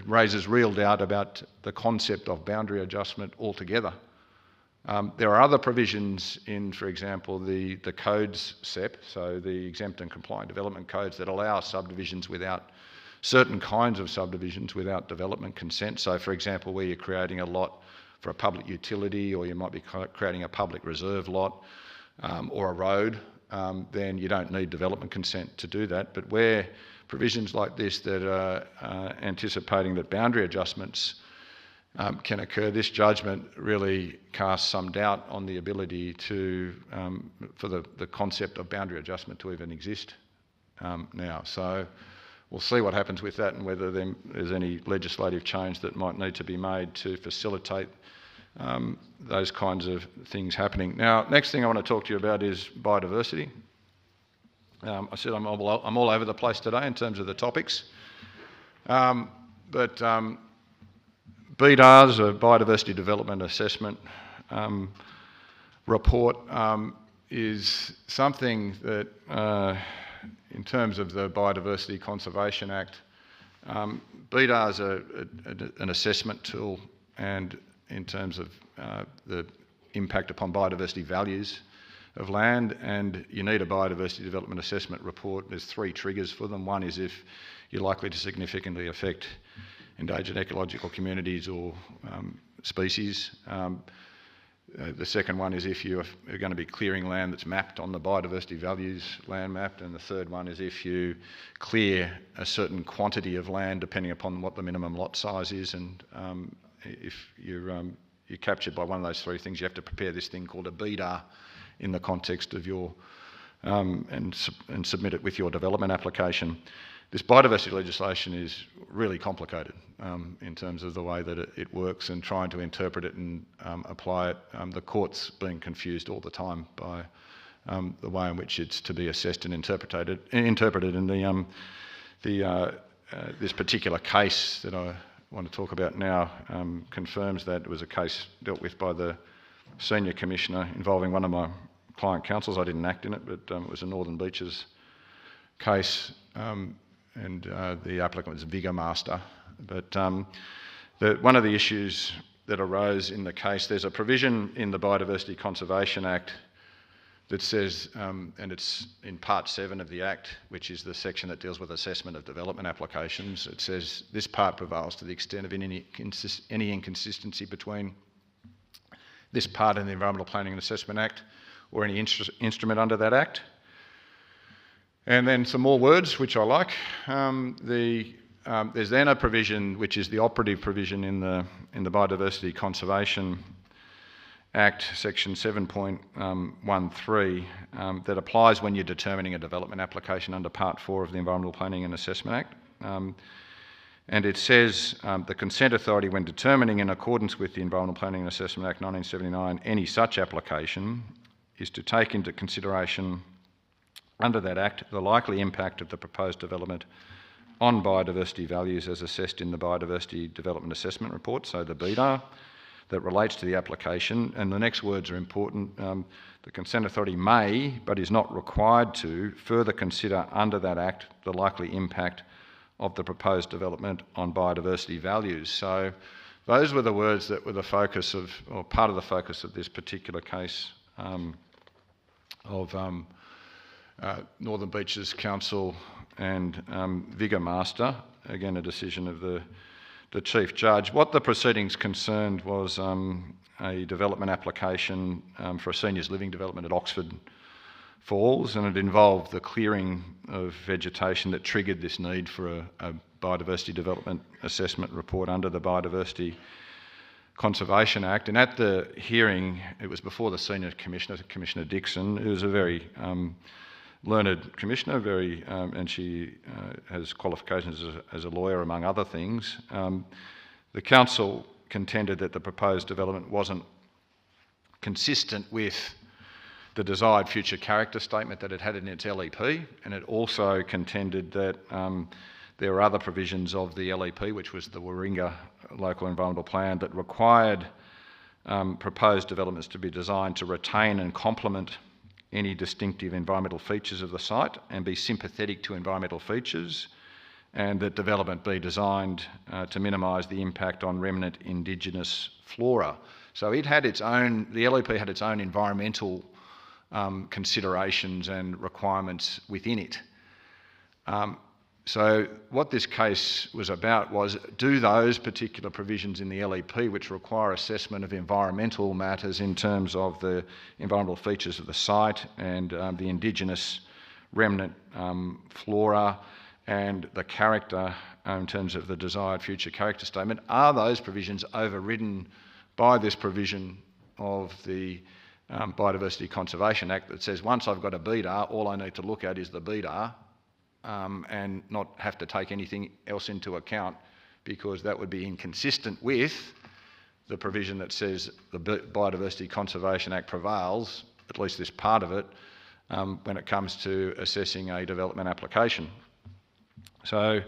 raises real doubt about the concept of boundary adjustment altogether. There are other provisions in, for example, the codes SEP, so the exempt and compliant development codes, that allow subdivisions without certain kinds of subdivisions without development consent. So, for example, where you're creating a lot for a public utility, or you might be creating a public reserve lot or a road, then you don't need development consent to do that. But where provisions like this that are anticipating that boundary adjustments can occur, this judgment really casts some doubt on the ability for the concept of boundary adjustment to even exist now. So we'll see what happens with that, and whether there's any legislative change that might need to be made to facilitate those kinds of things happening. Now, next thing I want to talk to you about is biodiversity. I said I'm all over the place today in terms of the topics, but BDAR's a Biodiversity Development Assessment report is something that, in terms of the Biodiversity Conservation Act, BDAR is an assessment tool, and in terms of the impact upon biodiversity values of land, and you need a biodiversity development assessment report. There's 3 triggers for them. One is if you're likely to significantly affect endangered ecological communities or species. The second one is if you're going to be clearing land that's mapped on the biodiversity values land mapped, and the third one is if you clear a certain quantity of land depending upon what the minimum lot size is, and if you're captured by one of those 3 things, you have to prepare this thing called a BDAR in the context of your and submit it with your development application. This biodiversity legislation is really complicated in terms of the way that it works, and trying to interpret it and apply it. The court's being confused all the time by the way in which it's to be assessed and interpreted. And this particular case that I want to talk about now confirms that. It was a case dealt with by the Senior Commissioner involving one of my client councils. I didn't act in it, but it was a Northern Beaches case, and the applicant was Vigour Master. But one of the issues that arose in the case, there's a provision in the Biodiversity Conservation Act that says, and it's in Part 7 of the Act, which is the section that deals with assessment of development applications. It says this part prevails to the extent of any inconsistency between this part in the Environmental Planning and Assessment Act or any instrument under that Act. And then some more words, which I like. There's then a provision, which is the operative provision in the Biodiversity Conservation Act, section 7.13, that applies when you're determining a development application under Part 4 of the Environmental Planning and Assessment Act. And it says the consent authority, when determining in accordance with the Environmental Planning and Assessment Act 1979 any such application, is to take into consideration under that Act the likely impact of the proposed development on biodiversity values as assessed in the Biodiversity Development Assessment Report, so the BDAR, that relates to the application. And the next words are important. The consent authority may, but is not required to, further consider under that Act the likely impact of the proposed development on biodiversity values. So those were the words that were the focus of, or part of the focus of this particular case of Northern Beaches Council and Vigour Master, again a decision of the Chief Judge. What the proceedings concerned was a development application for a seniors living development at Oxford Falls, and it involved the clearing of vegetation that triggered this need for a biodiversity development assessment report under the Biodiversity Conservation Act. And at the hearing, it was before the Senior Commissioner, Commissioner Dixon, who was a very learned commissioner, and she has qualifications as a lawyer, among other things. The council contended that the proposed development wasn't consistent with the desired future character statement that it had in its LEP, and it also contended that there were other provisions of the LEP, which was the Warringah Local Environmental Plan, that required proposed developments to be designed to retain and complement any distinctive environmental features of the site and be sympathetic to environmental features, and that development be designed to minimise the impact on remnant Indigenous flora. So it had its own, the LEP had its own environmental considerations and requirements within it. So what this case was about was, do those particular provisions in the LEP, which require assessment of environmental matters in terms of the environmental features of the site and the Indigenous remnant flora and the character in terms of the desired future character statement, are those provisions overridden by this provision of the Biodiversity Conservation Act that says once I've got a BDAR, all I need to look at is the BDAR and not have to take anything else into account, because that would be inconsistent with the provision that says the Biodiversity Conservation Act prevails, at least this part of it, when it comes to assessing a development application. So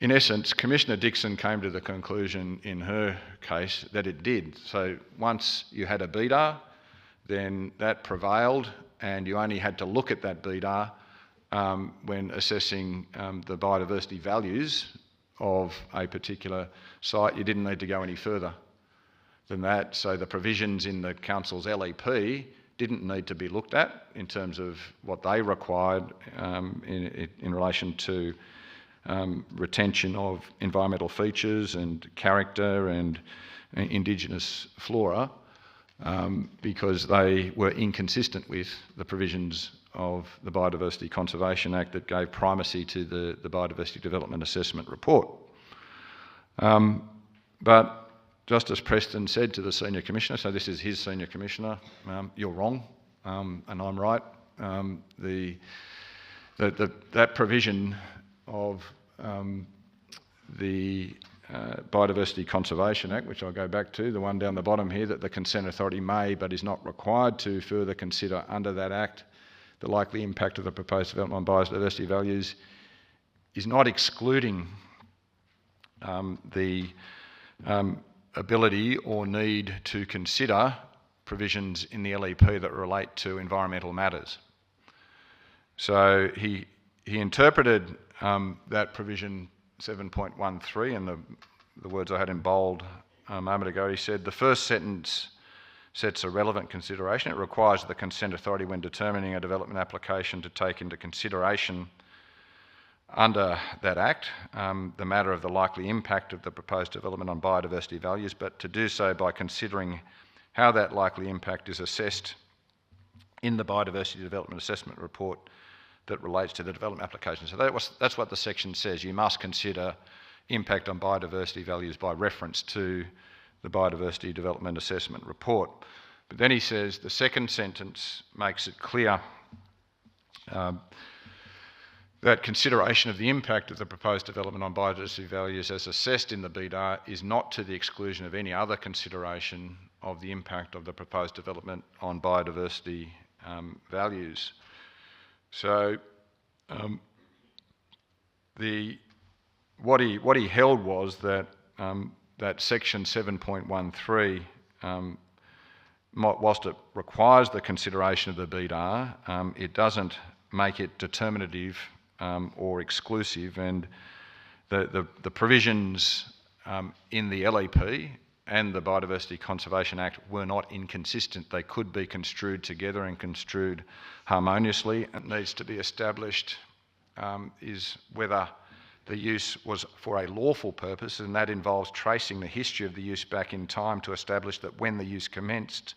in essence, Commissioner Dixon came to the conclusion in her case that it did. So once you had a BDAR, then that prevailed, and you only had to look at that BDAR when assessing the biodiversity values of a particular site. You didn't need to go any further than that. So the provisions in the council's LEP didn't need to be looked at in terms of what they required in relation to retention of environmental features and character and indigenous flora, because they were inconsistent with the provisions of the Biodiversity Conservation Act that gave primacy to the Biodiversity Development Assessment Report. But Justice Preston said to the Senior Commissioner, so this is his Senior Commissioner, you're wrong, and I'm right. That provision of the Biodiversity Conservation Act, which I'll go back to, the one down the bottom here, that the consent authority may but is not required to further consider under that Act the likely impact of the proposed development on biodiversity values, is not excluding the ability or need to consider provisions in the LEP that relate to environmental matters. So he interpreted that provision 7.13, and the words I had in bold a moment ago, he said, the first sentence sets a relevant consideration. It requires the consent authority when determining a development application to take into consideration under that Act the matter of the likely impact of the proposed development on biodiversity values, but to do so by considering how that likely impact is assessed in the Biodiversity Development Assessment Report that relates to the development application. So that's what the section says. You must consider impact on biodiversity values by reference to the Biodiversity Development Assessment Report. But then he says the second sentence makes it clear that consideration of the impact of the proposed development on biodiversity values as assessed in the BDAR is not to the exclusion of any other consideration of the impact of the proposed development on biodiversity values. So what he held was that that section 7.13, whilst it requires the consideration of the BDAR, it doesn't make it determinative or exclusive, and the provisions in the LEP and the Biodiversity Conservation Act were not inconsistent. They could be construed together and construed harmoniously. It needs to be established is whether the use was for a lawful purpose, and that involves tracing the history of the use back in time to establish that when the use commenced,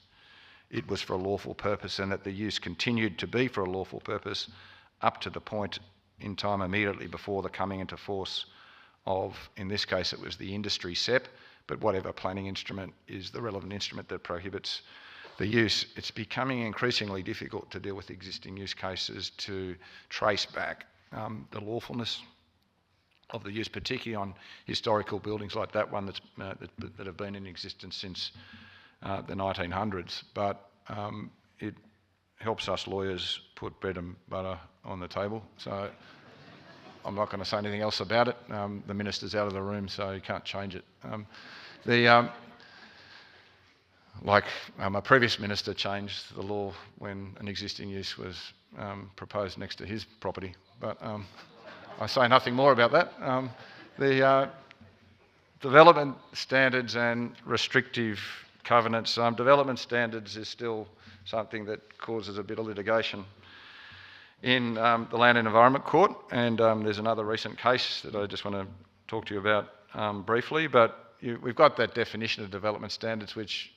it was for a lawful purpose, and that the use continued to be for a lawful purpose up to the point in time immediately before the coming into force of, in this case, it was the industry SEP, but whatever planning instrument is the relevant instrument that prohibits the use. It's becoming increasingly difficult to deal with existing use cases to trace back the lawfulness of the use, particularly on historical buildings like that one that have been in existence since the 1900s. But it helps us lawyers put bread and butter on the table. So I'm not going to say anything else about it. The minister's out of the room, so you can't change it. A previous minister changed the law when an existing use was proposed next to his property, but I say nothing more about that. The development standards and restrictive covenants. Development standards is still something that causes a bit of litigation in the Land and Environment Court, and there's another recent case that I just want to talk to you about briefly, but we've got that definition of development standards which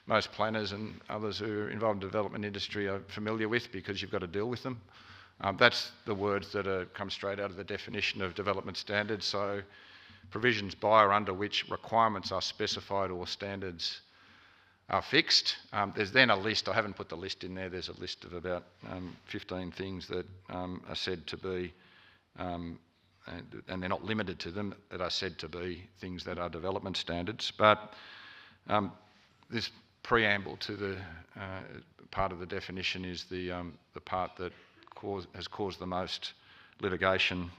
most planners and others who are involved in the development industry are familiar with because you've got to deal with them. That's the words that come straight out of the definition of development standards. So provisions by or under which requirements are specified or standards are fixed. There's then a list. I haven't put the list in there. There's a list of about 15 things that are said to be, and they're not limited to them, that are said to be things that are development standards. But this preamble to the part of the definition is the part that has caused the most litigation,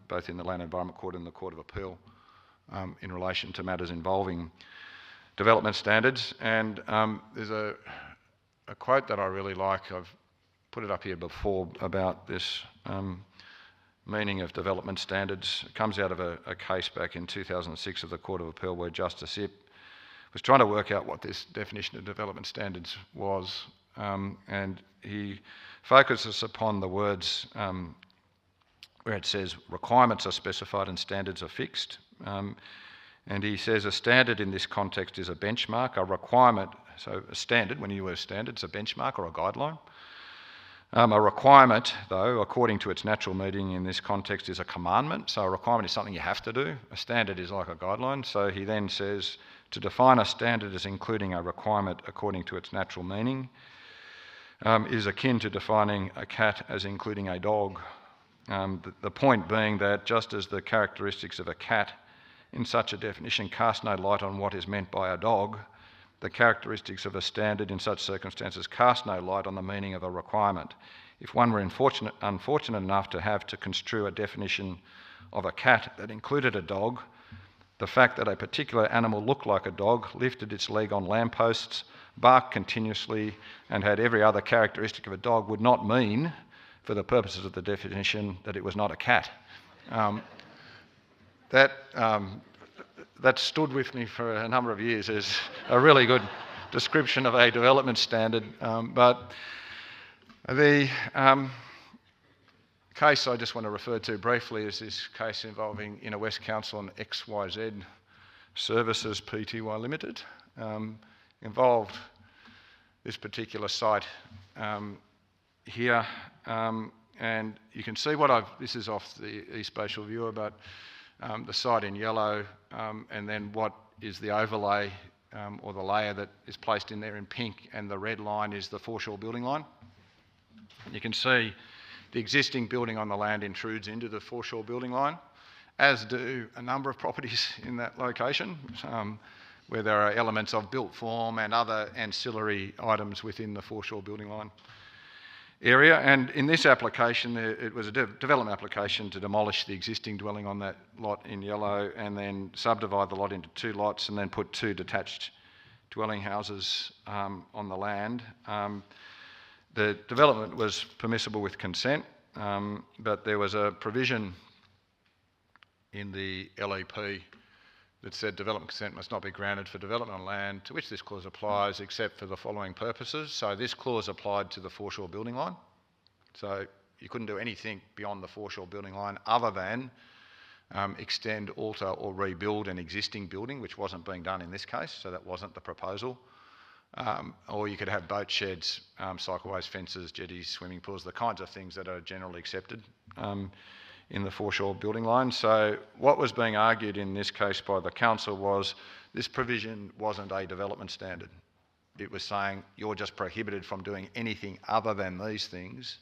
both in the Land Environment Court and the Court of Appeal, in relation to matters involving development standards. And there's a quote that I really like. I've put it up here before about this meaning of development standards. It comes out of a case back in 2006 of the Court of Appeal where Justice Ip was trying to work out what this definition of development standards was, and he focuses upon the words where it says requirements are specified and standards are fixed. And he says a standard in this context is a benchmark, a requirement, so a standard, when you use standard, it's a benchmark or a guideline. A requirement, though, according to its natural meaning in this context, is a commandment. So a requirement is something you have to do. A standard is like a guideline. So he then says, to define a standard as including a requirement according to its natural meaning is akin to defining a cat as including a dog. The point being that just as the characteristics of a cat in such a definition cast no light on what is meant by a dog, the characteristics of a standard in such circumstances cast no light on the meaning of a requirement. If one were unfortunate enough to have to construe a definition of a cat that included a dog, the fact that a particular animal looked like a dog, lifted its leg on lampposts, barked continuously, and had every other characteristic of a dog would not mean, for the purposes of the definition, that it was not a cat. That stood with me for a number of years as a really good description of a development standard. But the case I just want to refer to briefly is this case involving Inner West Council and XYZ Services Pty Limited. Involved this particular site here. And you can see this is off the East Spatial Viewer, but the site in yellow, and then what is the overlay or the layer that is placed in there in pink, and the red line is the foreshore building line. You can see the existing building on the land intrudes into the foreshore building line, as do a number of properties in that location, where there are elements of built form and other ancillary items within the foreshore building line area. And in this application, it was a development application to demolish the existing dwelling on that lot in yellow and then subdivide the lot into two lots and then put two detached dwelling houses on the land. The development was permissible with consent, but there was a provision in the LEP that said development consent must not be granted for development on land to which this clause applies except for the following purposes. So this clause applied to the foreshore building line. So you couldn't do anything beyond the foreshore building line other than extend, alter or rebuild an existing building, which wasn't being done in this case, so that wasn't the proposal. Or you could have boat sheds, cycleways, fences, jetties, swimming pools, the kinds of things that are generally accepted in the foreshore building line. So what was being argued in this case by the council was this provision wasn't a development standard. It was saying you're just prohibited from doing anything other than these things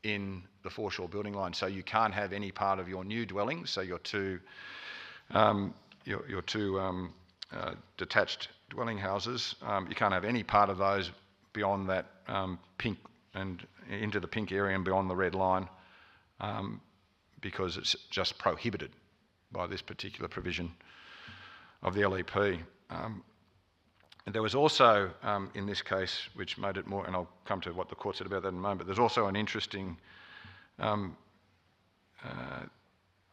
in the foreshore building line. So you can't have any part of your new dwellings, so your two detached dwelling houses, you can't have any part of those beyond that pink and into the pink area and beyond the red line, because it's just prohibited by this particular provision of the LEP. And there was also, in this case, which made it more, and I'll come to what the court said about that in a moment, but there's also an interesting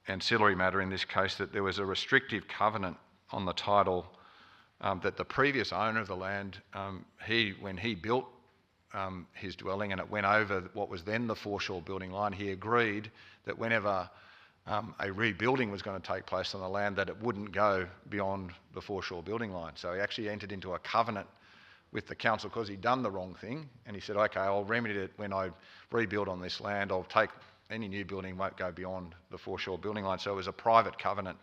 ancillary matter in this case, that there was a restrictive covenant on the title that the previous owner of the land, when he built his dwelling and it went over what was then the foreshore building line, he agreed that whenever a rebuilding was going to take place on the land, that it wouldn't go beyond the foreshore building line. So he actually entered into a covenant with the council because he'd done the wrong thing, and he said, okay, I'll remedy it when I rebuild on this land. I'll take any new building, won't go beyond the foreshore building line. So it was a private covenant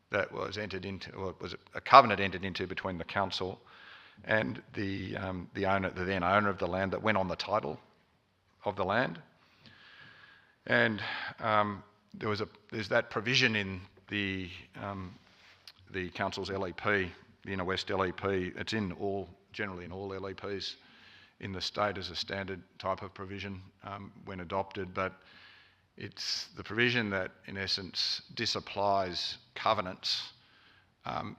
that was entered into, or it was a covenant entered into between the council and the then owner of the land that went on the title of the land. And there's that provision in the council's LEP, the Inner West LEP. It's generally in all LEPs in the state as a standard type of provision when adopted, but It's the provision that, in essence, disapplies covenants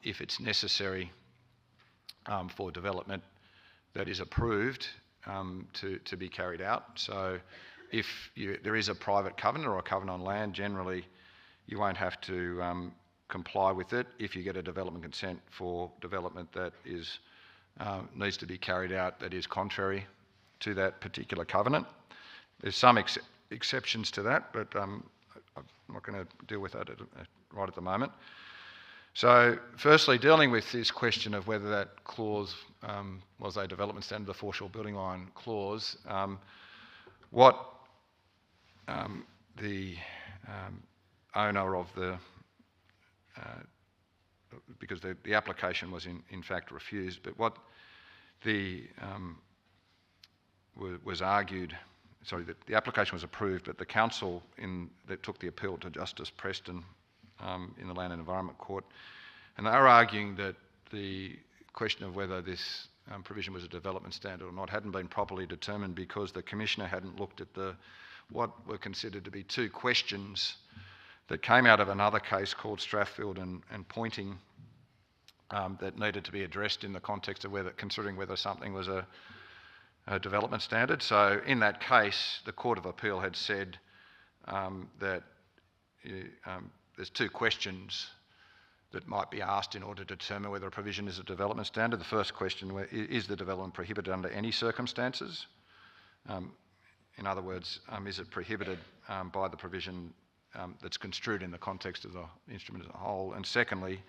if it's necessary for development that is approved to be carried out. So if there is a private covenant or a covenant on land, generally you won't have to comply with it if you get a development consent for development that needs to be carried out that is contrary to that particular covenant. There's some exceptions to that, but I'm not going to deal with that right at the moment. So firstly, dealing with this question of whether that clause was a development standard, the foreshore building line clause, what the owner of because the application was in fact refused, but what was argued, sorry, the application was approved, but the council that took the appeal to Justice Preston in the Land and Environment Court, and they were arguing that the question of whether this provision was a development standard or not hadn't been properly determined because the Commissioner hadn't looked at what were considered to be two questions that came out of another case called Strathfield and Pointing that needed to be addressed in the context of considering whether something was a development standard. So in that case, the Court of Appeal had said that there's two questions that might be asked in order to determine whether a provision is a development standard. The first question, is the development prohibited under any circumstances? In other words, is it prohibited by the provision that's construed in the context of the instrument as a whole? And secondly,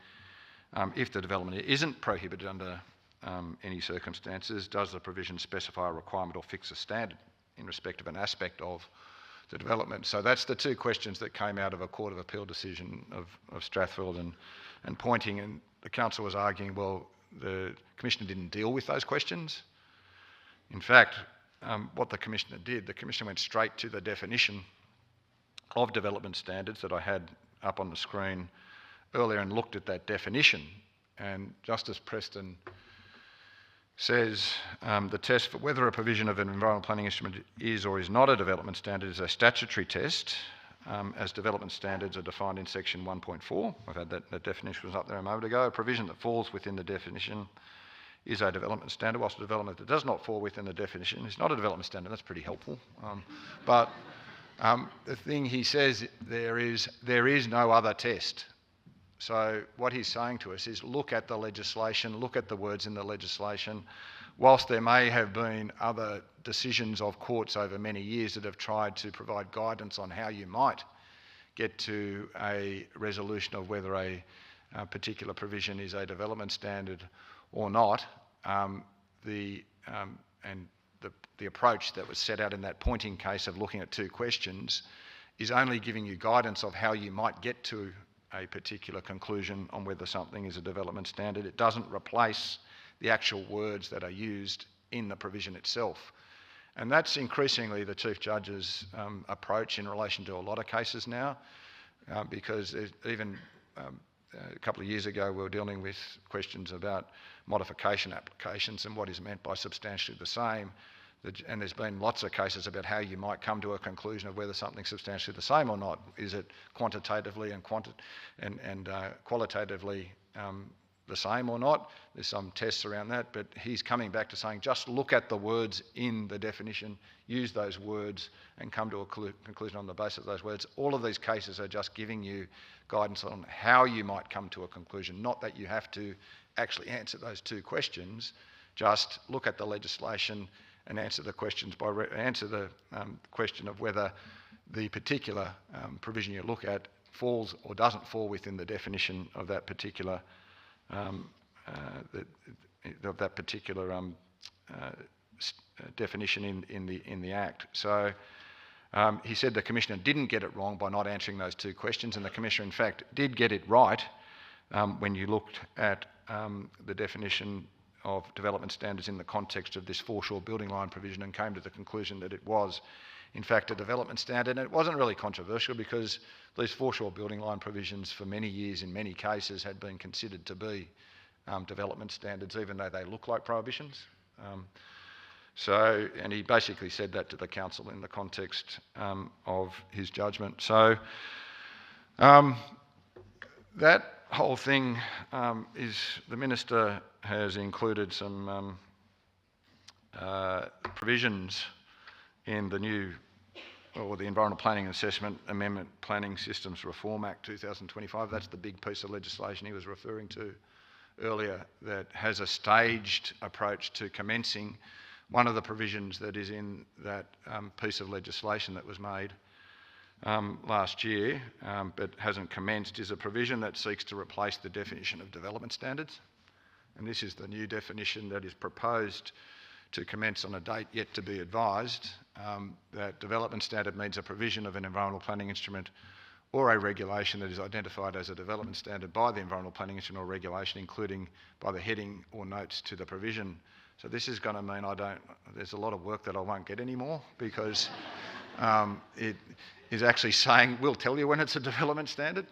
if the development isn't prohibited under any circumstances, does the provision specify a requirement or fix a standard in respect of an aspect of the development? So that's the two questions that came out of a Court of Appeal decision of Strathfield and Pointing, and the council was arguing, well, the Commissioner didn't deal with those questions. In fact, what the Commissioner did, the Commissioner went straight to the definition of development standards that I had up on the screen earlier and looked at that definition. And Justice Preston says the test for whether a provision of an environmental planning instrument is or is not a development standard is a statutory test, as development standards are defined in section 1.4. I've had that definition was up there a moment ago. A provision that falls within the definition is a development standard, whilst a development that does not fall within the definition is not a development standard. That's pretty helpful. But the thing he says, there is no other test. So what he's saying to us is look at the legislation, look at the words in the legislation. Whilst there may have been other decisions of courts over many years that have tried to provide guidance on how you might get to a resolution of whether a particular provision is a development standard or not, the approach that was set out in that Pointing case of looking at two questions is only giving you guidance of how you might get to a particular conclusion on whether something is a development standard. It doesn't replace the actual words that are used in the provision itself. And that's increasingly the Chief Judge's approach in relation to a lot of cases now, because even a couple of years ago we were dealing with questions about modification applications and what is meant by substantially the same. And there's been lots of cases about how you might come to a conclusion of whether something's substantially the same or not. Is it quantitatively and qualitatively the same or not? There's some tests around that, but he's coming back to saying just look at the words in the definition, use those words and come to a conclusion on the basis of those words. All of these cases are just giving you guidance on how you might come to a conclusion, not that you have to actually answer those two questions. Just look at the legislation and answer the questions answer the question of whether the particular provision you look at falls or doesn't fall within the definition of that particular definition in the Act. So he said the Commissioner didn't get it wrong by not answering those two questions, and the Commissioner in fact did get it right when you looked at the definition of development standards in the context of this foreshore building line provision and came to the conclusion that it was in fact a development standard. And it wasn't really controversial because these foreshore building line provisions for many years in many cases had been considered to be development standards, even though they look like prohibitions. So, and he basically said that to the council in the context of his judgment. So that whole thing is, the minister has included some provisions in the new, or the Environmental Planning and Assessment Amendment Planning Systems Reform Act 2025. That's the big piece of legislation he was referring to earlier, that has a staged approach to commencing. One of the provisions that is in that piece of legislation that was made last year but hasn't commenced is a provision that seeks to replace the definition of development standards. And this is the new definition that is proposed to commence on a date yet to be advised. That development standard means a provision of an environmental planning instrument or a regulation that is identified as a development standard by the environmental planning instrument or regulation, including by the heading or notes to the provision. So this is going to mean there's a lot of work that I won't get anymore, because it is actually saying, we'll tell you when it's a development standard,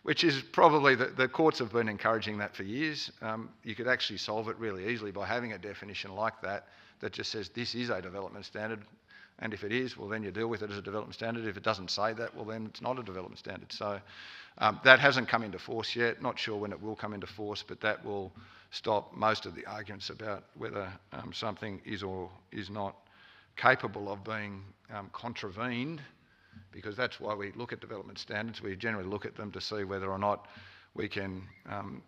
which is probably, the courts have been encouraging that for years. You could actually solve it really easily by having a definition like that just says this is a development standard, and if it is, well then you deal with it as a development standard. If it doesn't say that, well then it's not a development standard. So that hasn't come into force yet. Not sure when it will come into force, but that will stop most of the arguments about whether something is or is not capable of being contravened, because that's why we look at development standards. We generally look at them to see whether or not we can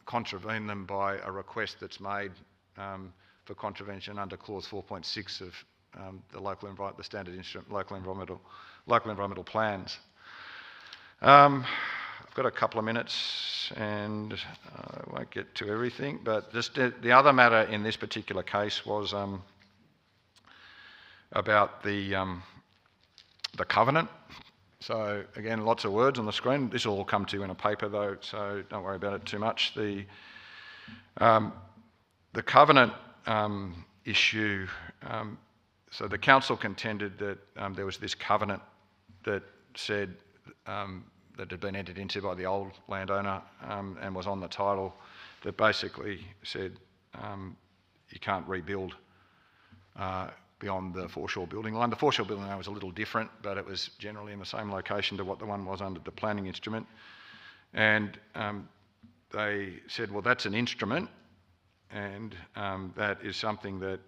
contravene them by a request that's made for contravention under clause 4.6 of the standard instrument, local environmental plans. I've got a couple of minutes and I won't get to everything, but just the other matter in this particular case was about the covenant. So again, lots of words on the screen. This will all come to you in a paper though, so don't worry about it too much. The covenant issue, so the council contended that there was this covenant that said that had been entered into by the old landowner and was on the title, that basically said you can't rebuild beyond the foreshore building line. The foreshore building line was a little different, but it was generally in the same location to what the one was under the planning instrument. And they said, well, that's an instrument, and that is something that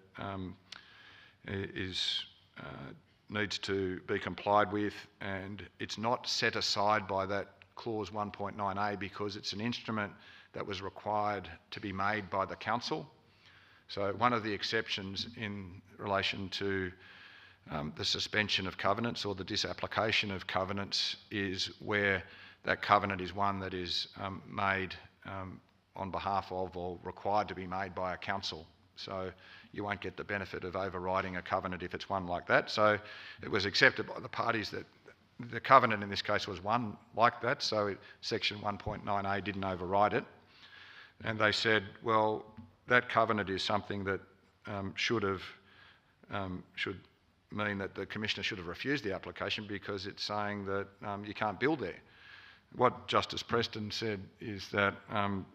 needs to be complied with, and it's not set aside by that clause 1.9a because it's an instrument that was required to be made by the council. So one of the exceptions in relation to the suspension of covenants or the disapplication of covenants is where that covenant is one that is made on behalf of or required to be made by a council. So you won't get the benefit of overriding a covenant if it's one like that. So it was accepted by the parties that the covenant in this case was one like that, so section 1.9a didn't override it. And they said, well, that covenant is something that should mean that the commissioner should have refused the application because it's saying that you can't build there. What Justice Preston said is that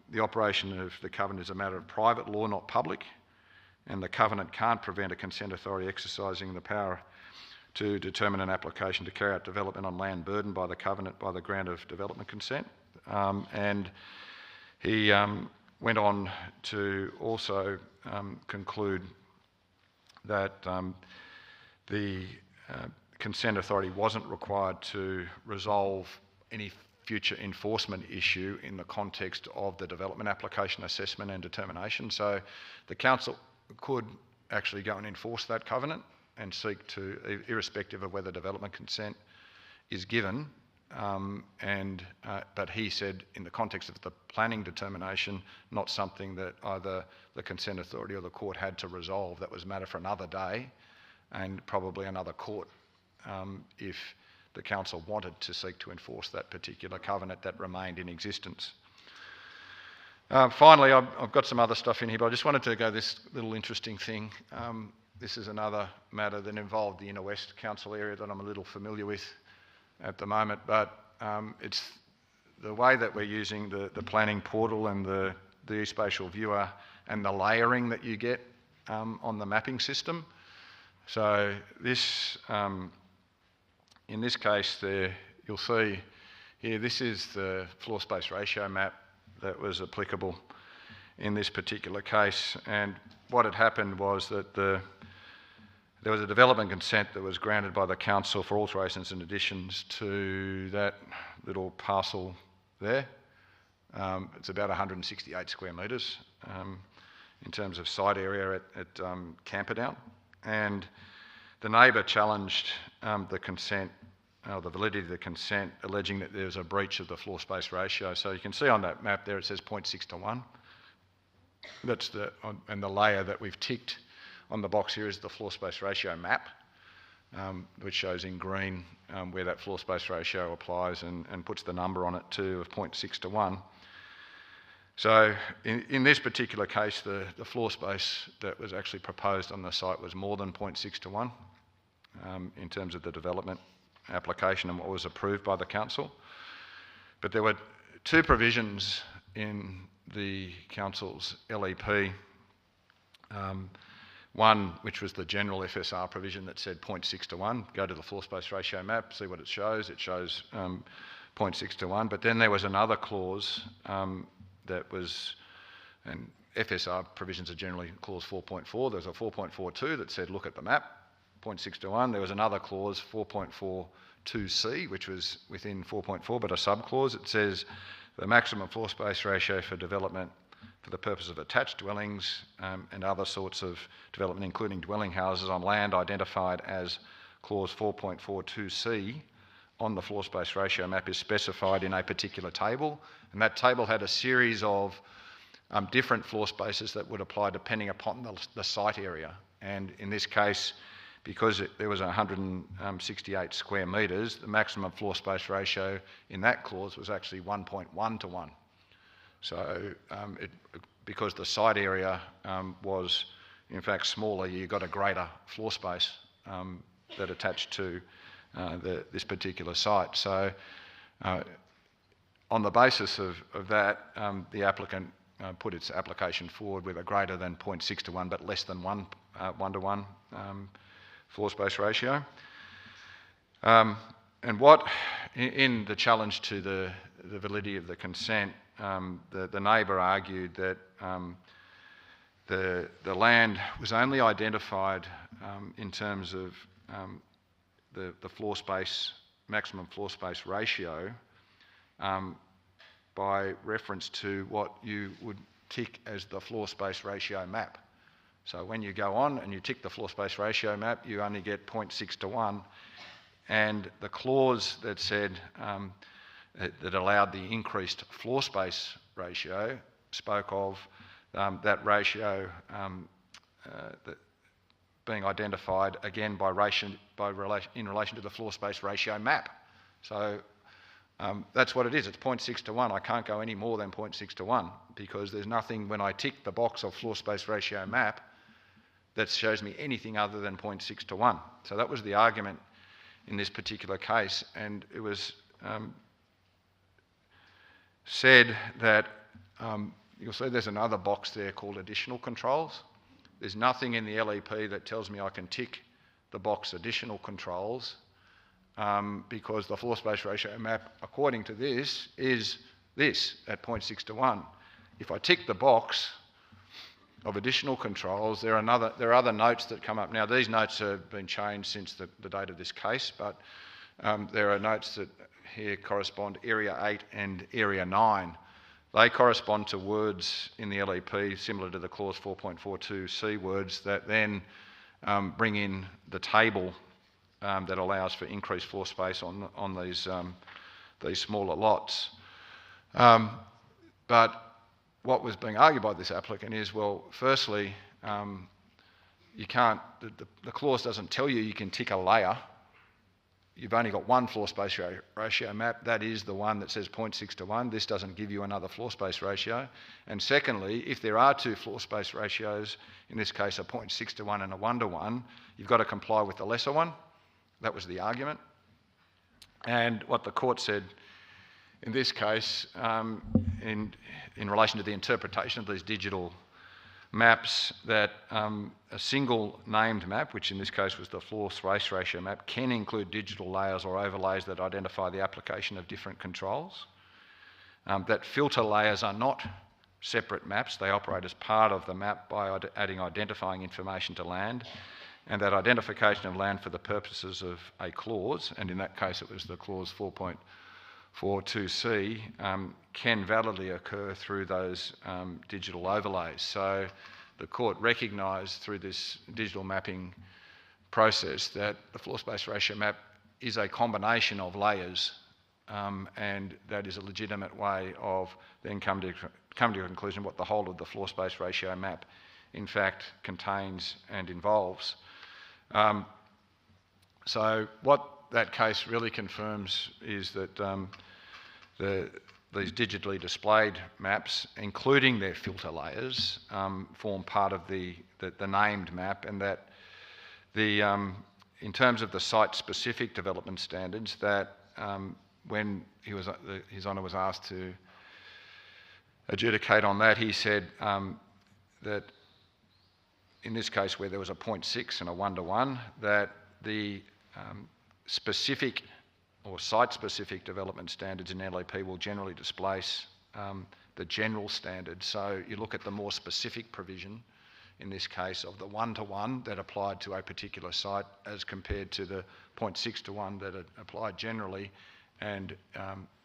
the operation of the covenant is a matter of private law, not public, and the covenant can't prevent a consent authority exercising the power to determine an application to carry out development on land burdened by the covenant by the grant of development consent. And he went on to also conclude that the consent authority wasn't required to resolve any future enforcement issue in the context of the development application assessment and determination. So the council could actually go and enforce that covenant and seek to, irrespective of whether development consent is given, but he said in the context of the planning determination, not something that either the consent authority or the court had to resolve. That was a matter for another day and probably another court if the council wanted to seek to enforce that particular covenant that remained in existence. Finally, I've got some other stuff in here, but I just wanted to go this little interesting thing. This is another matter that involved the Inner West Council area that I'm a little familiar with at the moment, but it's the way that we're using the planning portal and the spatial viewer and the layering that you get on the mapping system. So this, in this case there, you'll see here, this is the floor space ratio map that was applicable in this particular case. And what had happened was that there was a development consent that was granted by the council for alterations and additions to that little parcel there. It's about 168 square metres in terms of site area at Camperdown. And the neighbour challenged the consent, the validity of the consent, alleging that there was a breach of the floor space ratio. So you can see on that map there it says 0.6 to 1. That's and the layer that we've ticked on the box here is the floor space ratio map, which shows in green where that floor space ratio applies and puts the number on it too of 0.6 to 1. So in this particular case, the floor space that was actually proposed on the site was more than 0.6 to 1 in terms of the development application and what was approved by the council. But there were two provisions in the council's LEP. One, which was the general FSR provision that said 0.6 to 1, go to the floor space ratio map, see what it shows. It shows 0.6 to 1. But then there was another clause that was, and FSR provisions are generally clause 4.4. There was a 4.42 that said look at the map, 0.6 to 1. There was another clause, 4.42C, which was within 4.4, but a sub-clause. It says the maximum floor space ratio for development for the purpose of attached dwellings and other sorts of development, including dwelling houses on land identified as clause 4.42C on the floor space ratio map is specified in a particular table. And that table had a series of different floor spaces that would apply depending upon the site area. And in this case, because there was 168 square metres, the maximum floor space ratio in that clause was actually 1.1 to 1. So because the site area was in fact smaller, you got a greater floor space that attached to this particular site. So on the basis of that, the applicant put its application forward with a greater than 0.6 to 1 but less than 1 to 1 floor space ratio. And what, in the challenge to the validity of the consent, the neighbour argued that the land was only identified in terms of the floor space, maximum floor space ratio by reference to what you would tick as the floor space ratio map. So when you go on and you tick the floor space ratio map, you only get 0.6 to 1. And the clause that said that allowed the increased floor space ratio spoke of that ratio being identified again in relation to the floor space ratio map. So that's what it is. It's 0.6 to 1. I can't go any more than 0.6 to 1 because there's nothing when I tick the box of floor space ratio map that shows me anything other than 0.6 to 1. So that was the argument in this particular case, and it was said that you'll see there's another box there called additional controls. There's nothing in the LEP that tells me I can tick the box additional controls because the floor space ratio map, according to this, is this at 0.6 to 1. If I tick the box of additional controls, there are other notes that come up. Now, these notes have been changed since the date of this case, but there are notes that here correspond Area 8 and Area 9. They correspond to words in the LEP similar to the clause 4.42C words that then bring in the table that allows for increased floor space on these smaller lots. But what was being argued by this applicant is, well, firstly, you can't, the clause doesn't tell you can tick a layer. You've only got one floor space ratio map. That is the one that says 0.6 to 1. This doesn't give you another floor space ratio. And secondly, if there are two floor space ratios, in this case a 0.6 to 1 and a 1 to 1, you've got to comply with the lesser one. That was the argument. And what the court said in this case, in relation to the interpretation of these digital maps that a single named map, which in this case was the floor space ratio map, can include digital layers or overlays that identify the application of different controls. That filter layers are not separate maps, they operate as part of the map by adding identifying information to land, and that identification of land for the purposes of a clause, and in that case it was the clause 4.42c, can validly occur through those digital overlays. So the court recognised through this digital mapping process that the floor space ratio map is a combination of layers, and that is a legitimate way of then come to a conclusion what the whole of the floor space ratio map in fact contains and involves. So what that case really confirms is that these digitally displayed maps, including their filter layers, form part of the named map, and that in terms of the site-specific development standards, that when His Honour was asked to adjudicate on that, he said that in this case where there was a 0.6 and a 1:1, that the specific or site-specific development standards in LEP will generally displace the general standard. So you look at the more specific provision, in this case of the 1:1 that applied to a particular site as compared to the 0.6:1 that applied generally, and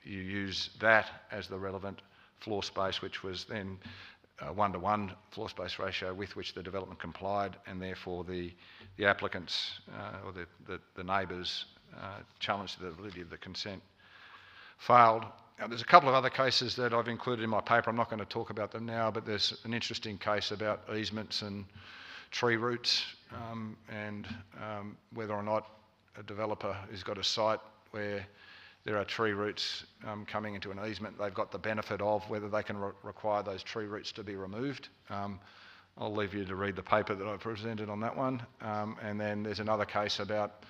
you use that as the relevant floor space, which was then 1:1 floor space ratio with which the development complied, and therefore the applicants or the neighbours' challenge to the validity of the consent failed. Now, there's a couple of other cases that I've included in my paper. I'm not going to talk about them now, but there's an interesting case about easements and tree roots, and whether or not a developer has got a site where there are tree roots coming into an easement, they've got the benefit of whether they can require those tree roots to be removed. I'll leave you to read the paper that I presented on that one. And then there's another case about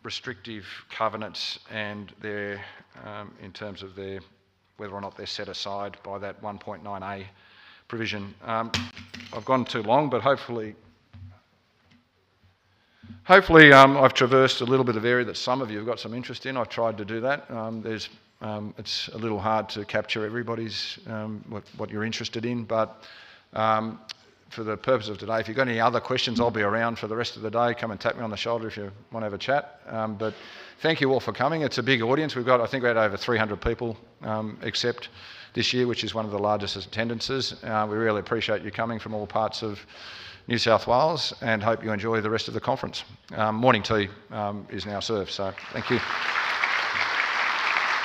restrictive covenants and their, in terms of their, whether or not they're set aside by that 1.9a provision. I've gone too long, but hopefully I've traversed a little bit of area that some of you have got some interest in. I've tried to do that. It's a little hard to capture everybody's, what you're interested in, but for the purpose of today, if you've got any other questions, I'll be around for the rest of the day. Come and tap me on the shoulder if you want to have a chat. But thank you all for coming. It's a big audience. I think we had over 300 people accept this year, which is one of the largest attendances. We really appreciate you coming from all parts of New South Wales, and hope you enjoy the rest of the conference. Morning tea is now served, so thank you.